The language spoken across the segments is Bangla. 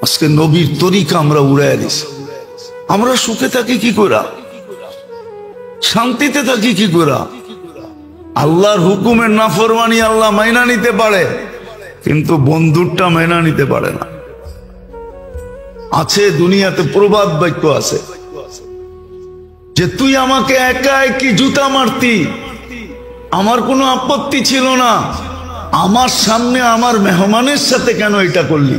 আজকে নবীর তরিকা আমরা উড়াইয়া দিছি। আমরা সুখে থাকি কি করে, শান্তিতে থাকি কি করে? আল্লাহর হুকুমের নাফরমানি আল্লাহ মাইনা নিতে পারে, কিন্তু বন্ধুরটা মাইনা নিতে পারে না। আছে দুনিয়াতে প্রবাদ বাক্য আছে যে তুই আমাকে একা একই জুতা মারতি, আমার কোনো আপত্তি ছিল না, আমার সামনে আমার মেহমানের সাথে কেন এটা করলি?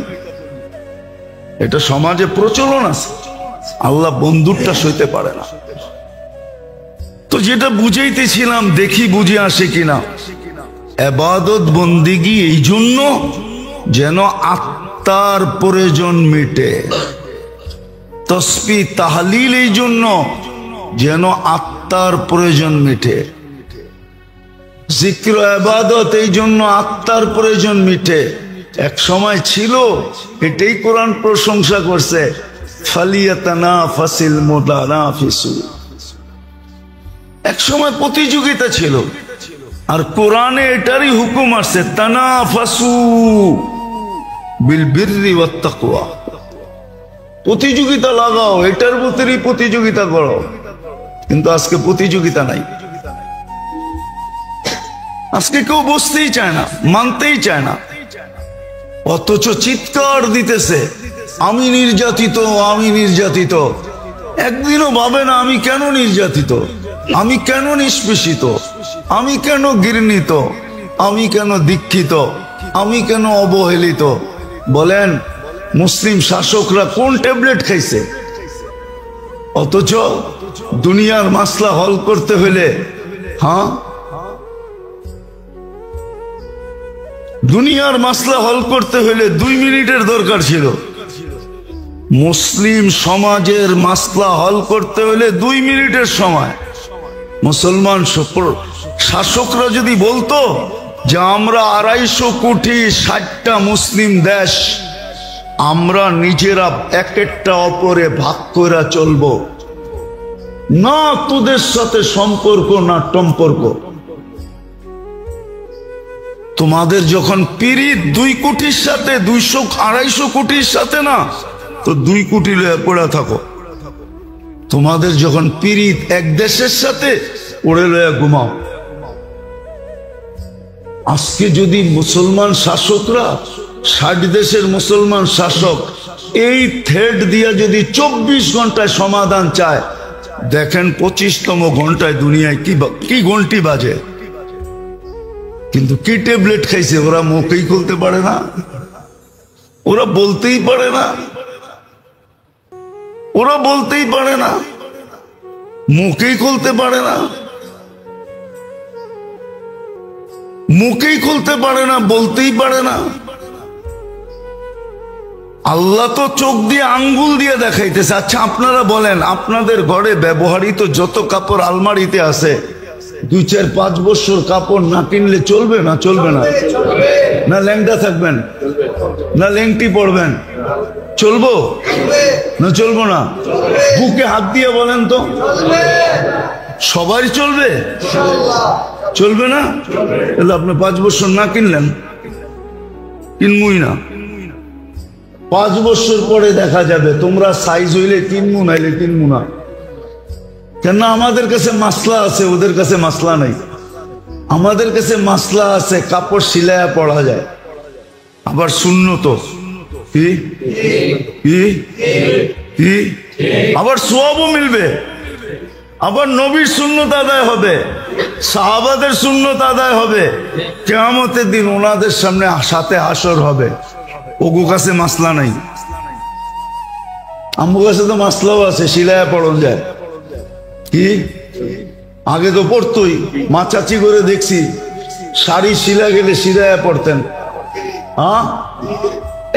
এটা সমাজে প্রচলন আছে। আল্লাহ বন্ধুরটা সইতে পারে না। তো যেটা বুঝাইতেছিলাম, দেখি বুঝে আসে কিনা। ইবাদত বন্দিগি এই জন্য যেন আত্মার প্রয়োজন মিটে, তাসবিহ তাহলিল এই জন্য যেন আত্মার প্রয়োজন মিটে, জিক্র ইবাদত এই জন্য আত্মার প্রয়োজন মিটে। এক সময় ছিল, এটাই কোরআন প্রশংসা করছে, ফালিয়াতানাফাসিল মুতানাফিসুন। এক সময় প্রতিযোগিতা ছিল, আর কোরআনে এটারই হুকুম আছে, তানাফাসু বিল বিররি ওয়াত তাকওয়া। প্রতিযোগিতা লাগাও, এটার ভিতরেই প্রতিযোগিতা করো। কিন্তু আজকে প্রতিযোগিতা নাই। আজকে কেউ বসতেই চায় না, মানতেই চায় না, অথচ চিৎকার দিতেছে আমি নির্যাতিত, আমি নির্যাতিত। একদিনও ভাবে না আমি কেন নির্যাতিত, আমি কেন নিষ্পেষিত, আমি কেন ঘৃণিত, আমি কেন দীক্ষিত, আমি কেন অবহেলিত। বলেন মুসলিম শাসকরা কোন ট্যাবলেট খাইছে? অথচ দুনিয়ার মাসলা হল করতে হলে, হ্যাঁ, দুনিয়ার মাসলা হল করতে হলে 2 মিনিটের দরকার ছিল। মুসলিম সমাজের মাসলা হল করতে হলে 2 মিনিটের সময়। মুসলমান শাসকরা যদি বলতো যে আমরা 250 কোটি 60টা মুসলিম দেশ, আমরা নিজেরা এক একটা অপরে ভাগ করে চলবো না, তোদের সাথে সম্পর্ক না টম্পর্ক। তোমাদের যখন পিরিত 2 কোটির সাথে, 200-250 কোটির সাথে না, তো 2 কোটি লয়ে পড়ে থাকো। তোমাদের যখন পিরিত এক দেশের সাথে, ওড়ে লয়ে ঘুমাও। আজকে যদি মুসলমান শাসকরা, 60 দেশের মুসলমান শাসক এই থ্রেড দিয়া যদি 24 ঘন্টায় সমাধান চায়, দেখেন 25তম ঘন্টায় দুনিয়ায় কি ঘন্টি বাজে। কিন্তু কি ট্যাবলেট খাইছে, ওরা মুখেই খুলতে পারে না, ওরা বলতেই পারে না, ওরা বলতেই পারে না, মুখেই খুলতে পারে না, মুখেই খুলতে পারে না, বলতেই পারে না। আল্লাহ তো চোখ দিয়ে আঙ্গুল দিয়ে দেখাইতেছে। আচ্ছা আপনারা বলেন, আপনাদের ঘরে ব্যবহৃত যত কাপড় আলমারিতে আছে, 2-4-5 বছর কাপড় না কিনলে চলবে না? চলবে না? না ল্যাংটা থাকবেন, না ল্যাংটি পড়বেন? চলবো না চলবো না? বুকে হাত দিয়ে বলেন তো, সবাই চলবে? চলবে না? তাহলে আপনি 5 বছর না কিনলেন, কিনবই না। 5 বছর পরে দেখা যাবে তোমরা সাইজ হইলে কিনবো, নাইলে কিনবো না। কেন? আমাদের কাছে মাসলা আছে, ওদের কাছে মাসলা নাই। আমাদের কাছে মাসলা আছে, কাপড় সিলায়া পড়া যায়, আবার সুন্নত, আবার সওয়াবও মিলবে, আবার নবীর সুন্নত আদায় হবে, সাহাবাদের সুন্নত আদায় হবে। কিয়ামতের দিন ওনাদের সামনে সাথে হাসর হবে। ওগো কাছে মাসলা নাই, আম্মু কাছে তো মাসলাও আছে, সিলায়া পড়ন যায়। কি আগে তো পড়তোই, মা চাচি করে দেখছি শাড়ি সিলা গেলে সিলায়া পড়তেন। হ্যাঁ,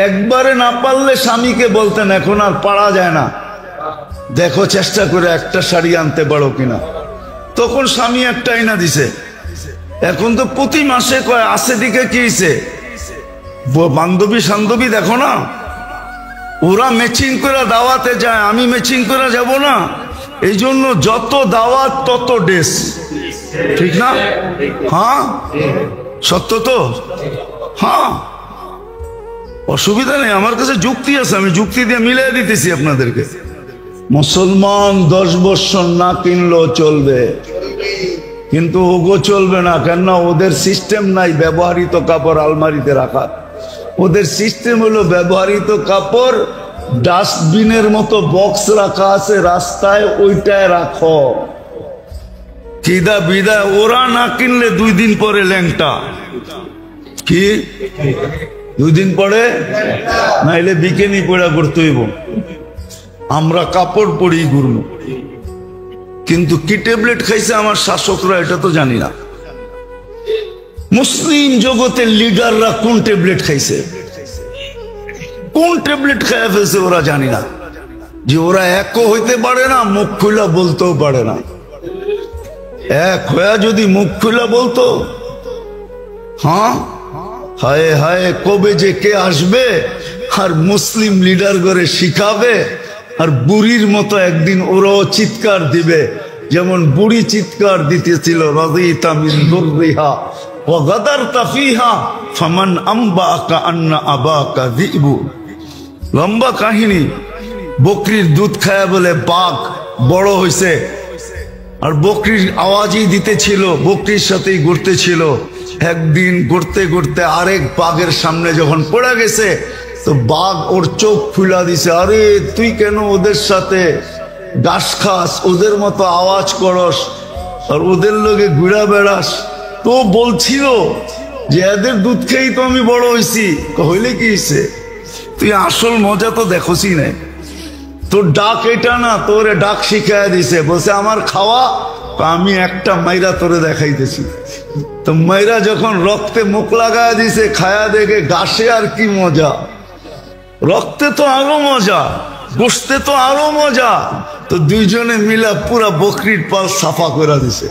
একবারে না পারলে স্বামীকে বলতেন এখন আর পারা যায় না, দেখো চেষ্টা করে একটা শাড়ি আনতে পারো কিনা। তখন স্বামী একটা আইনা দিছে। এখন তো প্রতি মাসে কয় আসে দিকে কি হইছে, বান্ধবী সান্ধবী দেখো না, ওরা ম্যাচিং করে দাওয়াতে যায়, আমি ম্যাচিং করে যাব না। এই জন্য যত দাওয়াত তত ড্রেস, ঠিক না? হ্যাঁ, সত্য তো? হ্যাঁ, অসুবিধা নেই, আমার কাছে যুক্তি আছে, আমি যুক্তি দিয়ে মিলিয়ে দিতেছি আপনাদেরকে। মুসলমান 10 বছর না কিনলেও চলবে, কিন্তু ওগো চলবে না। কেননা ওদের সিস্টেম নাই ব্যবহৃত কাপড় আলমারিতে রাখার। ওদের সিস্টেম হলো ব্যবহৃত কাপড় ডাস্টবিনের মতো বক্স রাখা আছে রাস্তায়, ওইটায় রাখো। কিদা বিদা ওরা না কিনলে 2 দিন পরে ল্যাংটা। কি 2 দিন পরে নাইলে বিকেনি পড়া করতে হইব। আমরা কাপড় পরি ঘুরবো, কিন্তু কি ট্যাবলেট খাইছে আমার শাসকরা এটা তো জানি না। মুসলিম জগতের লিডাররা কোন ট্যাবলেট খাইছে, কোন ট্যাবলেট খাইয়া ফেলছে ওরা জানি না। যে ওরা একও হইতে পারে না, মুখ খুলা বলতেও পারে না। এক হয়ে যদি মুখ খুলা বলতো, হ্যাঁ হায় হায় কবে যে কে আসবে আর মুসলিম লিডার করে শিখাবে, আর বুড়ির মতো একদিন ওরাও চিৎকার দিবে, যেমন বুড়ি চিৎকার দিতেছিল রাদিতা মিন দুররিহা ওয়া গাদারতা ফিহা ফামান আম্বাকা আন্না আবাকা যিবু। লম্বা কাহিনী। বকরির দুধ খায় বলে বাঘ বড় হইছে, আর বকরির আওয়াজই দিতেছিল, বকরির সাথেই ঘুরতেছিল। একদিন ঘুরতে ঘুরতে আরেক বাঘের সামনে যখন পড়ে গেছে, তো বাঘ ওর চোখ খুলা দিছে, আরে তুই কেন ওদের সাথে ঘাস খাস, ওদের মতো আওয়াজ করস, আর ওদের লোকে ঘুরা বেড়াস। তো বলছিল যে এদের দুধ খেয়েই তো আমি বড় হয়েছি। হইলে কি হয়েছে, তুই আসল মজা তো দেখোসি না। তোর ডাক এটা না, তোরে ডাক শিখাইয়া দিছে। বলছে আমার খাওয়া, আমি একটা মাইরা তোরে দেখাইতেছি। তো মাইরা যখন রক্তে মুখ লাগায় দিছে, খায়া দেখে ঘাসে আর কি মজা, রক্তে তো আরো মজা, গোশতে তো আরো মজা। তো দুইজনে মিলা পুরা বকরির পাল সাফা করে দিছে।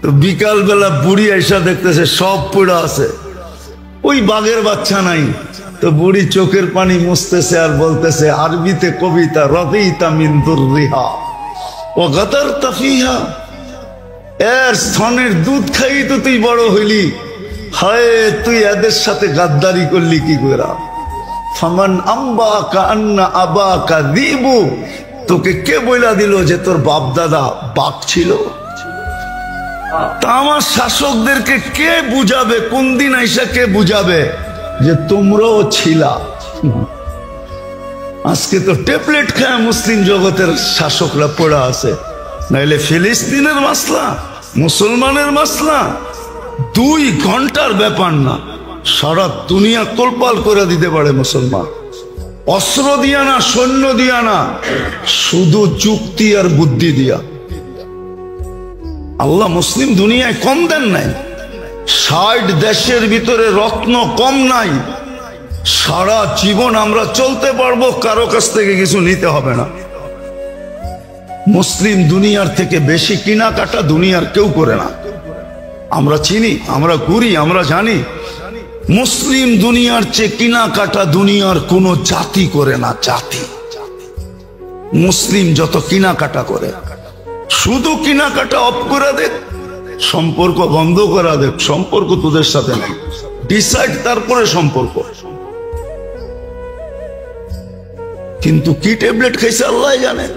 তো বিকাল বেলা বুড়ি আইসা দেখতেছে সব পুরা আছে, ওই বাঘের বাচ্চা নাই। তো বুড়ি চোখের পানি মুছতেছে আর বলতেছে আরবিতে কবিতা, রাদিতা মিন দুররিহা ওয়া গাদারতা ফিহা। এর স্তনের দুধ খাই তো তুই বড় হইলি, হায় তুই এদের সাথে গাদ্দারি করলি কি করে। ফামান আম্বাকা আন্না আবাকা যিবু। তোকে কে বইলা দিল যে তোর বাপ দাদা বাঘ ছিল? তা আমার শাসকদেরকে কে বুঝাবে, কোন দিন আইসা কে বুঝাবে যে তোমরাও ছিলা? আজকে তো ট্যাবলেট খায় মুসলিম জগতের শাসকরা পড়া আছে। নাইলে ফিলিস্তিনের মাসলা, মুসলমানের মাসলা 2 ঘন্টার ব্যাপার না, সারা দুনিয়া তোলপাল করে দিতে পারে মুসলমান। অস্ত্র দিয়া না, সৈন্য দিয়া না, শুধু যুক্তি আর বুদ্ধি দিয়া। আল্লাহ মুসলিম দুনিয়ায় কম দেন নাই। 60 দেশের ভিতরে রত্ন কম নাই। সারা জীবন আমরা চলতে পারবো, কারো কাছ থেকে কিছু নিতে হবে না। মুসলিম দুনিয়ার থেকে বেশি কেনাকাটা দুনিয়ার কেউ করে না। আমরা চিনি, আমরা ঘুরি, আমরা জানি মুসলিম দুনিয়ার চেয়ে কেনাকাটা দুনিয়ার কোন জাতি করে না। জাতি মুসলিম যত কেনাকাটা করে, শুধু কেনাকাটা অফ করে দেখ, সম্পর্ক বন্ধ করা দেখ, সম্পর্ক তোদের সাথে নেই, ডিসাইড তারপরে সম্পর্ক। কিন্তু কি ট্যাবলেট খাইছে আল্লাহ জানে।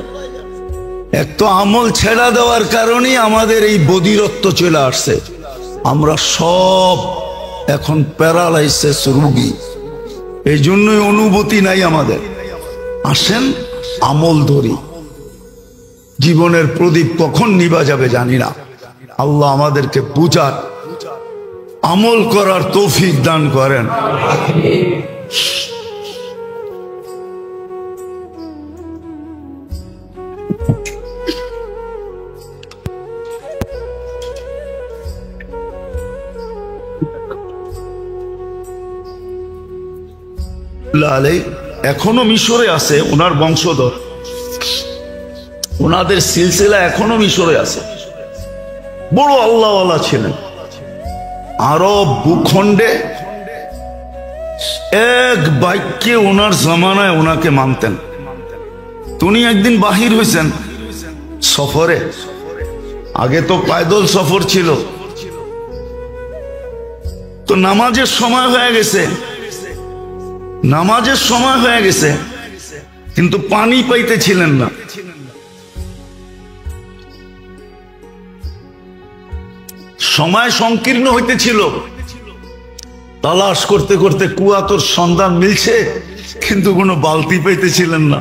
এক তো আমল ছেড়া দেওয়ার কারণেই আমাদের এই বধিরত্ব চলে আসছে। আমরা সব এখন প্যারালাইসিস রোগী, এই জন্যই অনুভূতি নাই আমাদের। আসেন আমল ধরি, জীবনের প্রদীপ কখন নিভা যাবে জানি না। আল্লাহ আমাদেরকে বুঝার, আমল করার তৌফিক দান করেন। এখনো মিশরে আছে ওনার বংশধর, ওনাদের সিলসিলা এখনো মিশরে আছে। বড় আল্লাহওয়ালা ছিলেন। আরব ভূখণ্ডে এক বাক্যে ওনার জামানায় ওনাকে মানতেন। উনি একদিন বাহির হয়েছেন সফরে। আগে তো পায়দল সফর ছিল। তো নামাজের সময় হয়ে গেছে, নামাজের সময় হয়ে গেছে কিন্তু পানি পাইতেছিলেন না। সময় সংকীর্ণ হইতেছিল, তালাশ করতে করতে কুয়া তোর সন্ধান মিলছে কিন্তু কোনো বালতি পাইতেছিলেন না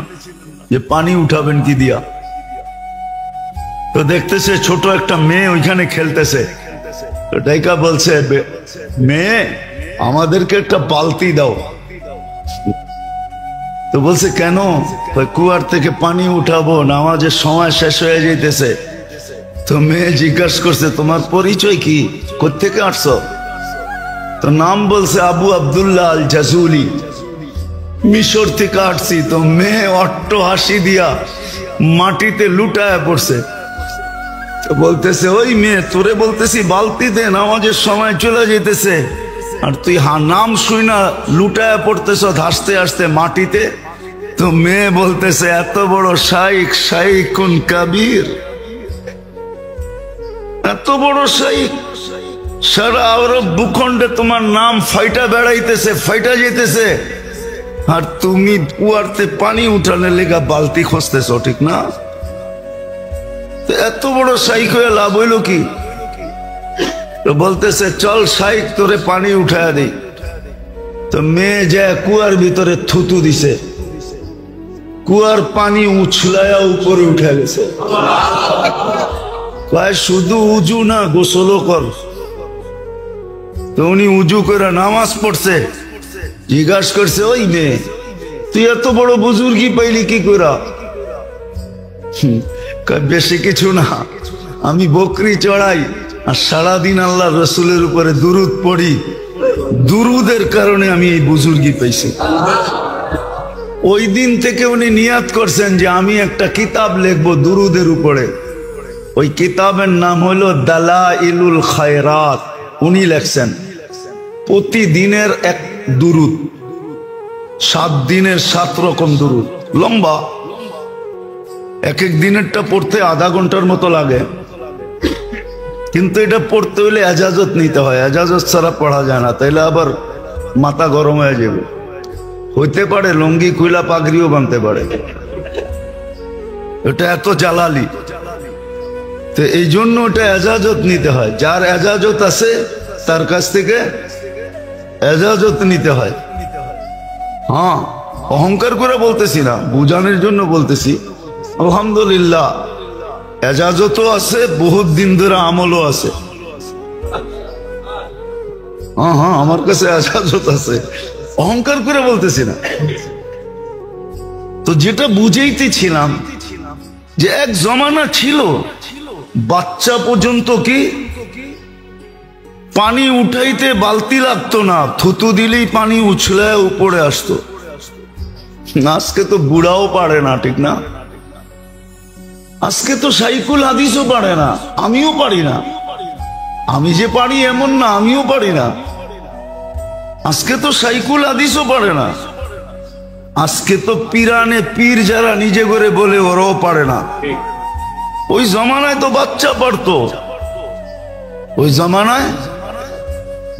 যে পানি উঠাবেন কি দিয়া। তো দেখতেছে ছোট একটা মেয়ে ওইখানে খেলতেছে, তো ডাইকা বলছে, মেয়ে আমাদেরকে একটা বালতি দাও। তো বলছে কেন? কুয়ার থেকে পানি উঠাবো, নামাজের সময় শেষ হয়ে যাইতেছে। তো মেয়ে জিজ্ঞাসা করছে, তোমার পরিচয় কি, কোত্থেকে আসছো? তো নাম বলছে আবু আব্দুল্লাহ আল জাজুলি, মিশর থেকে আসছি। তো মেয়ে অট্ট হাসি দিয়া মাটিতে লুটায় পড়ছে। তো বলতেছে, ওই মেয়ে তোরে বলতেছি বালতি দে, নামাজের সময় চলে যেতেছে, আর তুই নাম শুই না লুটায় পড়তেছ হাসতে হাসতে মাটিতে। তো মেয়ে বলতেছে, এত বড় শাইখ, শাইখুন কাবীর, এত বড় শাইখ, সারা আরব ভূখণ্ডে তোমার নাম ফাইটা বেড়াইতেছে, ফাইটা যেতেছে, আর তুমি কুয়ারতে পানি উঠানোর লেগা বালতি খুঁজতেছ, ঠিক না? এত বড় শাইখ হয়ে লাভ হইল কি? তো বলতেছে, চল শাইখ তোরে পানি উঠায় দেই। তো মেয়ে যায় কুয়ার ভিতরে থুতু দিছে, কুয়ার পানি উছলায়া উপরে উঠে গেছে। শুধু উজু না, গোসলও কর। তো উনি উজু করে নামাজ পড়ছে। জিজ্ঞাসা করছে, ওই মেয়ে তুই এত বড় বুজুর্গি পাইলি কি করা? বেশি কিছু না, আমি বকরি চড়াই আর সারাদিন আল্লাহ রসুলের উপরে দুরুদ পড়ি, দুরুদের কারণে আমি এই বুজুর্গি পাইছি। ওই দিন থেকে উনি নিয়াত করছেন যে আমি একটা কিতাব লিখবো দুরুদের উপরে। ওই কিতাবের নাম হলো দালাইলুল খায়রাত। উনি লেখছেন প্রতিদিনের এক দুরুদ, 7 দিনের 7 রকম দুরুদ, লম্বা। এক এক দিনেরটা পড়তে আধা ঘন্টার মতো লাগে, কিন্তু এটা পড়তে হইলে এজাজত নিতে হয়, এজাজত ছাড়া পড়া যায় না, তাইলে আবার মাথা গরম হয়ে যাবে। হইতে পারে লুঙ্গি খুইলা পাগড়িও বানতে পারে, এটা এত জালালি। তো এই জন্য ওটা এজাজত নিতে হয়, যার এজাজত আছে তার কাছ থেকে এজাজত নিতে হয়। হ্যাঁ, অহংকার করে বলতেছি না, বুঝানোর জন্য বলতেছি। আলহামদুলিল্লাহ এজাজতও আছে, বহুত দিন ধরে আমলও আছে। হ্যাঁ হ্যাঁ, আমার কাছে এজাজত আছে, অহংকার করে বলতেছি না। তো যেটা বুঝাইতেছিলাম যে এক জমানা ছিল বাচ্চা পর্যন্ত কি পানি উঠাইতে বালতি লাগতো না, থুতু দিলেই পানি উছলে উপরে আসতো। আজকে তো বুড়াও পারে না, ঠিক না? আজকে তো সাইকুল হাদিসও পারে না, আমিও পারি না। আমি যে পারি এমন না, আমিও পারি না। আজকে তো সাইকুল হাদিসও পারে না। আজকে তো পিরানে পীর যারা নিজে করে বলে ওরাও পারে না। ওই জমানায় তো বাচ্চা পারতো, ওই জমানায়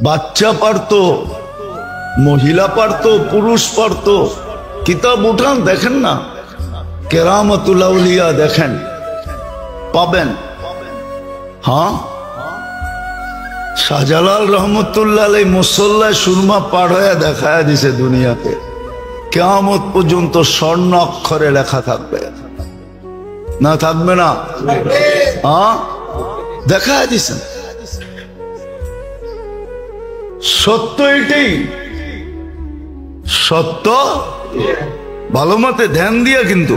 বাচ্চা পারতো, মহিলা পারতো, পুরুষ পারতো। কিতাব উঠান দেখেন না, কেরামতুল আউলিয়া দেখেন, পাবেন। হ্যাঁ, শাহজালাল রহমতুল্লাহ আলাইহি মুসল্লায় সুরমা পার হয়ে দেখায় দিছে দুনিয়াতে, কিয়ামত পর্যন্ত স্বর্ণ অক্ষরে লেখা থাকবে, না থাকবে না? হ্যাঁ, দেখায় দিছেন। সত্য এটাই, সত্য। ভালো মতে ধ্যান দিয়া, কিন্তু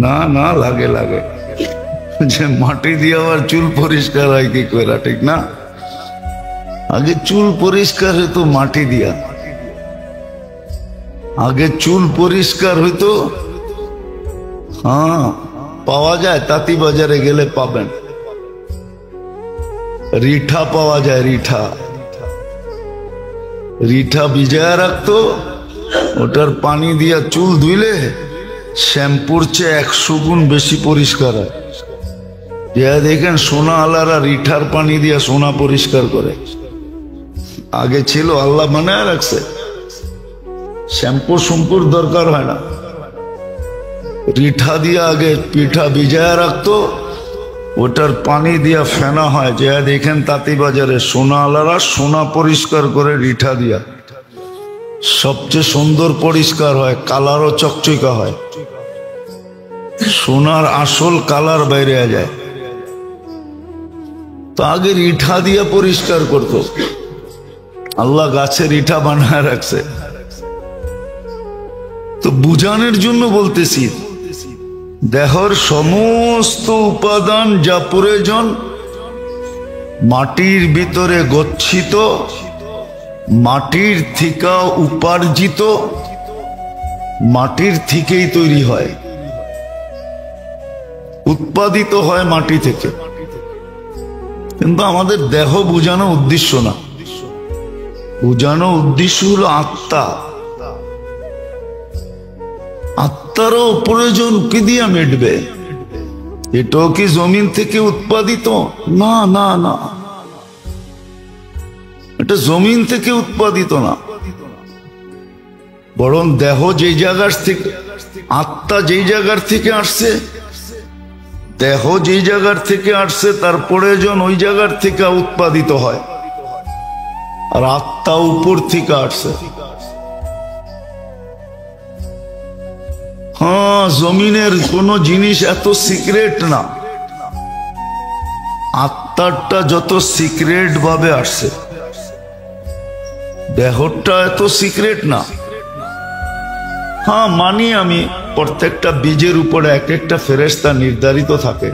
না না লাগে লাগে যে মাটি দিয়ে আবার চুল পরিষ্কার হয় কি করে, ঠিক না? আগে চুল পরিষ্কার হইতো মাটি দিয়া, আগে চুল পরিষ্কার হইতো। হ্যাঁ, পাওয়া যায়, তাঁতি বাজারে গেলে পাবেন, রিঠা পাওয়া যায়। রিঠা রিঠা ভিজায় রাখতো, ওটার পানি দিয়া চুল ধুইলে শ্যাম্পুর চেয়ে 100 গুণ বেশি পরিষ্কার হয়। দেখেন সোনা আলারা রিঠার পানি দিয়া সোনা পরিষ্কার করে। আগে ছিল, আল্লাহ বানায় রাখছে। শ্যাম্পু শ্যাম্পুর দরকার হয় না। রিঠা দিয়ে আগে পিঠা ভিজায় রাখতো, ওটার পানি দিয়া ফেনা হয়। যে দেখেন তাঁতিবাজারে সোনাওয়ালারা সোনা পরিষ্কার করে রিঠা দিয়া, সবচেয়ে সুন্দর পরিষ্কার হয়, কালারও চকচকা হয়, সোনার আসল কালার বাইরে যায়। তো আগে রিঠা দিয়া পরিষ্কার করতো। আল্লাহ গাছে রিঠা বানায় রাখছে। তো বুঝানোর জন্য বলতেছি, দেহর সমস্ত উপাদান যা প্রয়োজন মাটির ভিতরে গচ্ছিত, মাটির থেকে উপার্জিত, মাটির থেকেই তৈরি হয়, উৎপাদিত হয় মাটি থেকে। কিন্তু আমাদের দেহ বুঝানো উদ্দেশ্য না, বুঝানো উদ্দেশ্য হলো আত্মা। আত্মারও প্রয়োজন কি দিয়া মিটবে? এটাও কি জমিন থেকে উৎপাদিত? না না না, এটা জমিন থেকে উৎপাদিত না। বরং দেহ যেই জায়গার থেকে, আত্মা যেই জায়গার থেকে আসছে, দেহ যেই জায়গার থেকে আসছে তার প্রয়োজন ওই জায়গার থেকে উৎপাদিত হয়। আর আত্মা উপর থেকে আসছে। হ্যাঁ, জমিনের কোন জিনিস এত সিক্রেট না, আত্মারটা যত সিক্রেট ভাবে আসছে, দেহটা এত সিক্রেট না। হ্যাঁ মানি আমি, প্রত্যেকটা বীজের উপরে এক একটা ফেরেশতা নির্ধারিত থাকে,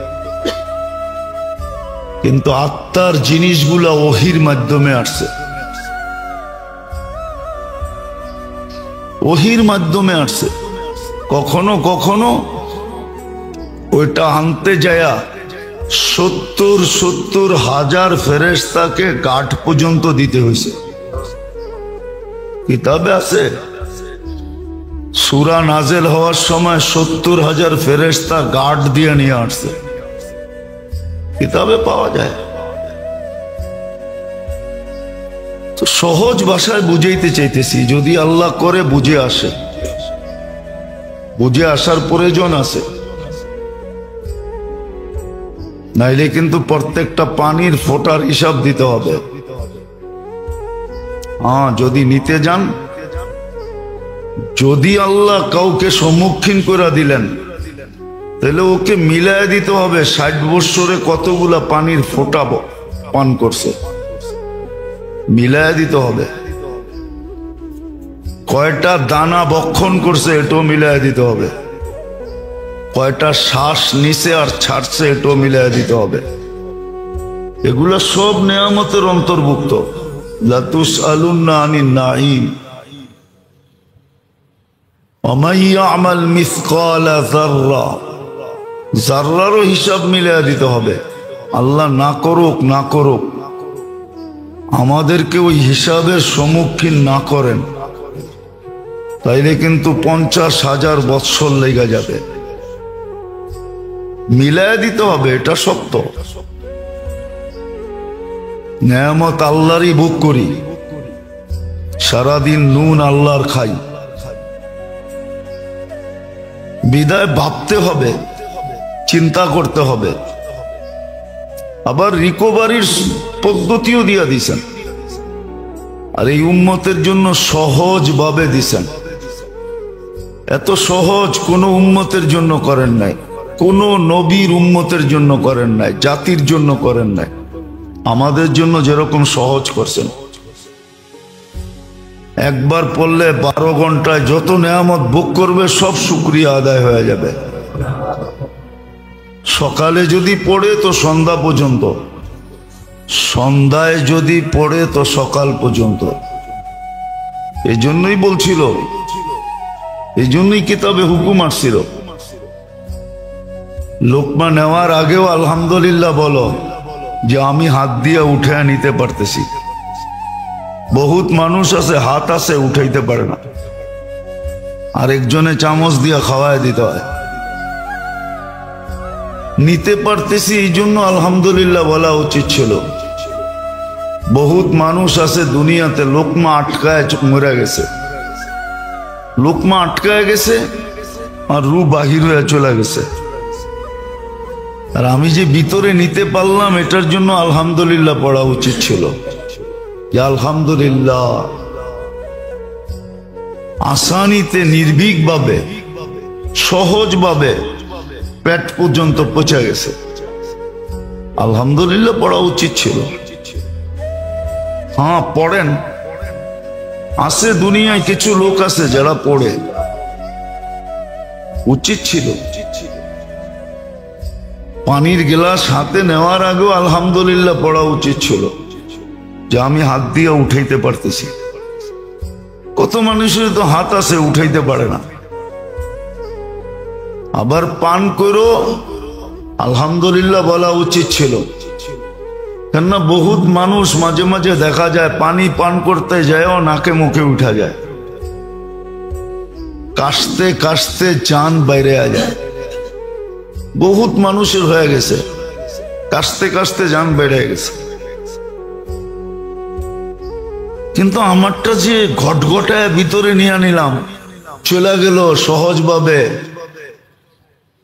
কিন্তু আত্মার জিনিসগুলা ওহির মাধ্যমে আসছে, ওহির মাধ্যমে আসছে। কখনো কখনো ওইটা আনতে যায়া 70,000 ফেরেশতাকে গাঠ পর্যন্ত দিতে হয়েছে। কিতাবে আছে, সূরা নাজেল হওয়ার সময় 70,000 ফেরেশতা গার্ড দিয়ে নিয়ে আসছে, কিতাবে পাওয়া যায়। তো সহজ ভাষায় বুঝাইতে চাইতেছি, যদি আল্লাহ করে বুঝে আসে, বুঝে আসার প্রয়োজন আছে, নাইলে কিন্তু প্রত্যেকটা পানির ফোঁটার হিসাব দিতে হবে। হ্যাঁ, যদি নিতে যান, যদি আল্লাহ কাউকে সম্মুখীন করে দিলেন, তাহলে ওকে মিলায় দিতে হবে 60 বৎসরে কতগুলা পানির ফোঁটা পান করছে, মিলায় দিতে হবে। কয়টা দানা বক্ষণ করছে এটাও মিলায় দিতে হবে, কয়টা শ্বাস নিছে আর ছাড়ছে এটাও মিলায় দিতে হবে। এগুলো সব নেয়ামতের অন্তর্ভুক্ত। লা তুসআলুন্না আনিন নাঈম ওয়া মান ইয়া'মাল মিসকালা যাররা, যাররারও হিসাব মিলায় দিতে হবে। আল্লাহ না করুক না করুক, আমাদেরকে ওই হিসাবের সম্মুখীন না করেন, তাইলে কিন্তু 50,000 বৎসর লেগে যাবে। মিলায় দিতে হবে, এটা সত্য। নেয়ামত আল্লাহরই ভোগ করি, সারাদিন নুন আল্লাহর খাই, বিদায় ভাবতে হবে, চিন্তা করতে হবে। আবার রিকভারির পদ্ধতিও দিয়া দিছেন, আর এই উম্মতের জন্য সহজ ভাবে দিছেন। এত সহজ কোন উম্মতের জন্য করেন নাই, কোন নবীর উম্মতের জন্য করেন নাই, জাতির জন্য করেন নাই। আমাদের জন্য যেরকম সহজ করছেন, একবার পড়লে 12 ঘন্টায় যত নেয়ামত ভোগ করবে সব শুকরিয়া আদায় হয়ে যাবে। সকালে যদি পড়ে তো সন্ধ্যা পর্যন্ত, সন্ধ্যায় যদি পড়ে তো সকাল পর্যন্ত। এই জন্যই বলছিল, এই জন্যই কিতাবে হুকুম আসছিল, লোকমা নেওয়ার আগেও আলহামদুলিল্লাহ বলো, যে আমি হাত দিয়ে উঠে নিতে পারতেছি। বহুত মানুষ আছে হাত আছে উঠাইতে পারে না, আরেকজনে চামচ দিয়ে খাওয়ায় দিতে হয়। নিতে পারতেছি এই জন্য আলহামদুলিল্লাহ বলা উচিত ছিল। বহুত মানুষ আছে দুনিয়াতে লোকমা আটকায় মরে গেছে, লোকমা আটকায় গেছে আর রু বাহির হয়ে চলে গেছে। আর আমি যে ভিতরে নিতে পারলাম এটার জন্য আলহামদুলিল্লাহ পড়া উচিত ছিল। আলহামদুলিল্লাহ আসানিতে নির্ভীকভাবে সহজভাবে পেট পর্যন্ত পৌঁছে গেছে। আলহামদুলিল্লাহ পড়া উচিত ছিল। হ্যাঁ পড়েন, আছে দুনিয়ায় কিছু লোক আছে যারা পড়ে, উচিত ছিল। পানির গ্লাস হাতে নেওয়ার আগেও আলহামদুলিল্লাহ পড়া উচিত ছিল যে আমি হাত দিয়ে উঠাইতে পারতেছি। কত মানুষের তো হাত আছে উঠাইতে পারে না। আবার পান করো আলহামদুলিল্লাহ বলা উচিত ছিল, কেননা বহুত মানুষ মাঝে মাঝে দেখা যায় পানি পান করতে যায়ও নাকে মুখে উঠা যায়, কাশতে কাশতে চান বাইরে যায়। বহুত মানুষের হয়ে গেছে, কাশতে কাশতে জান বেড়ে গেছে। কিন্তু আমারটা যে ঘটঘটায় ভিতরে নিয়ে নিলাম, চলে গেল সহজভাবে,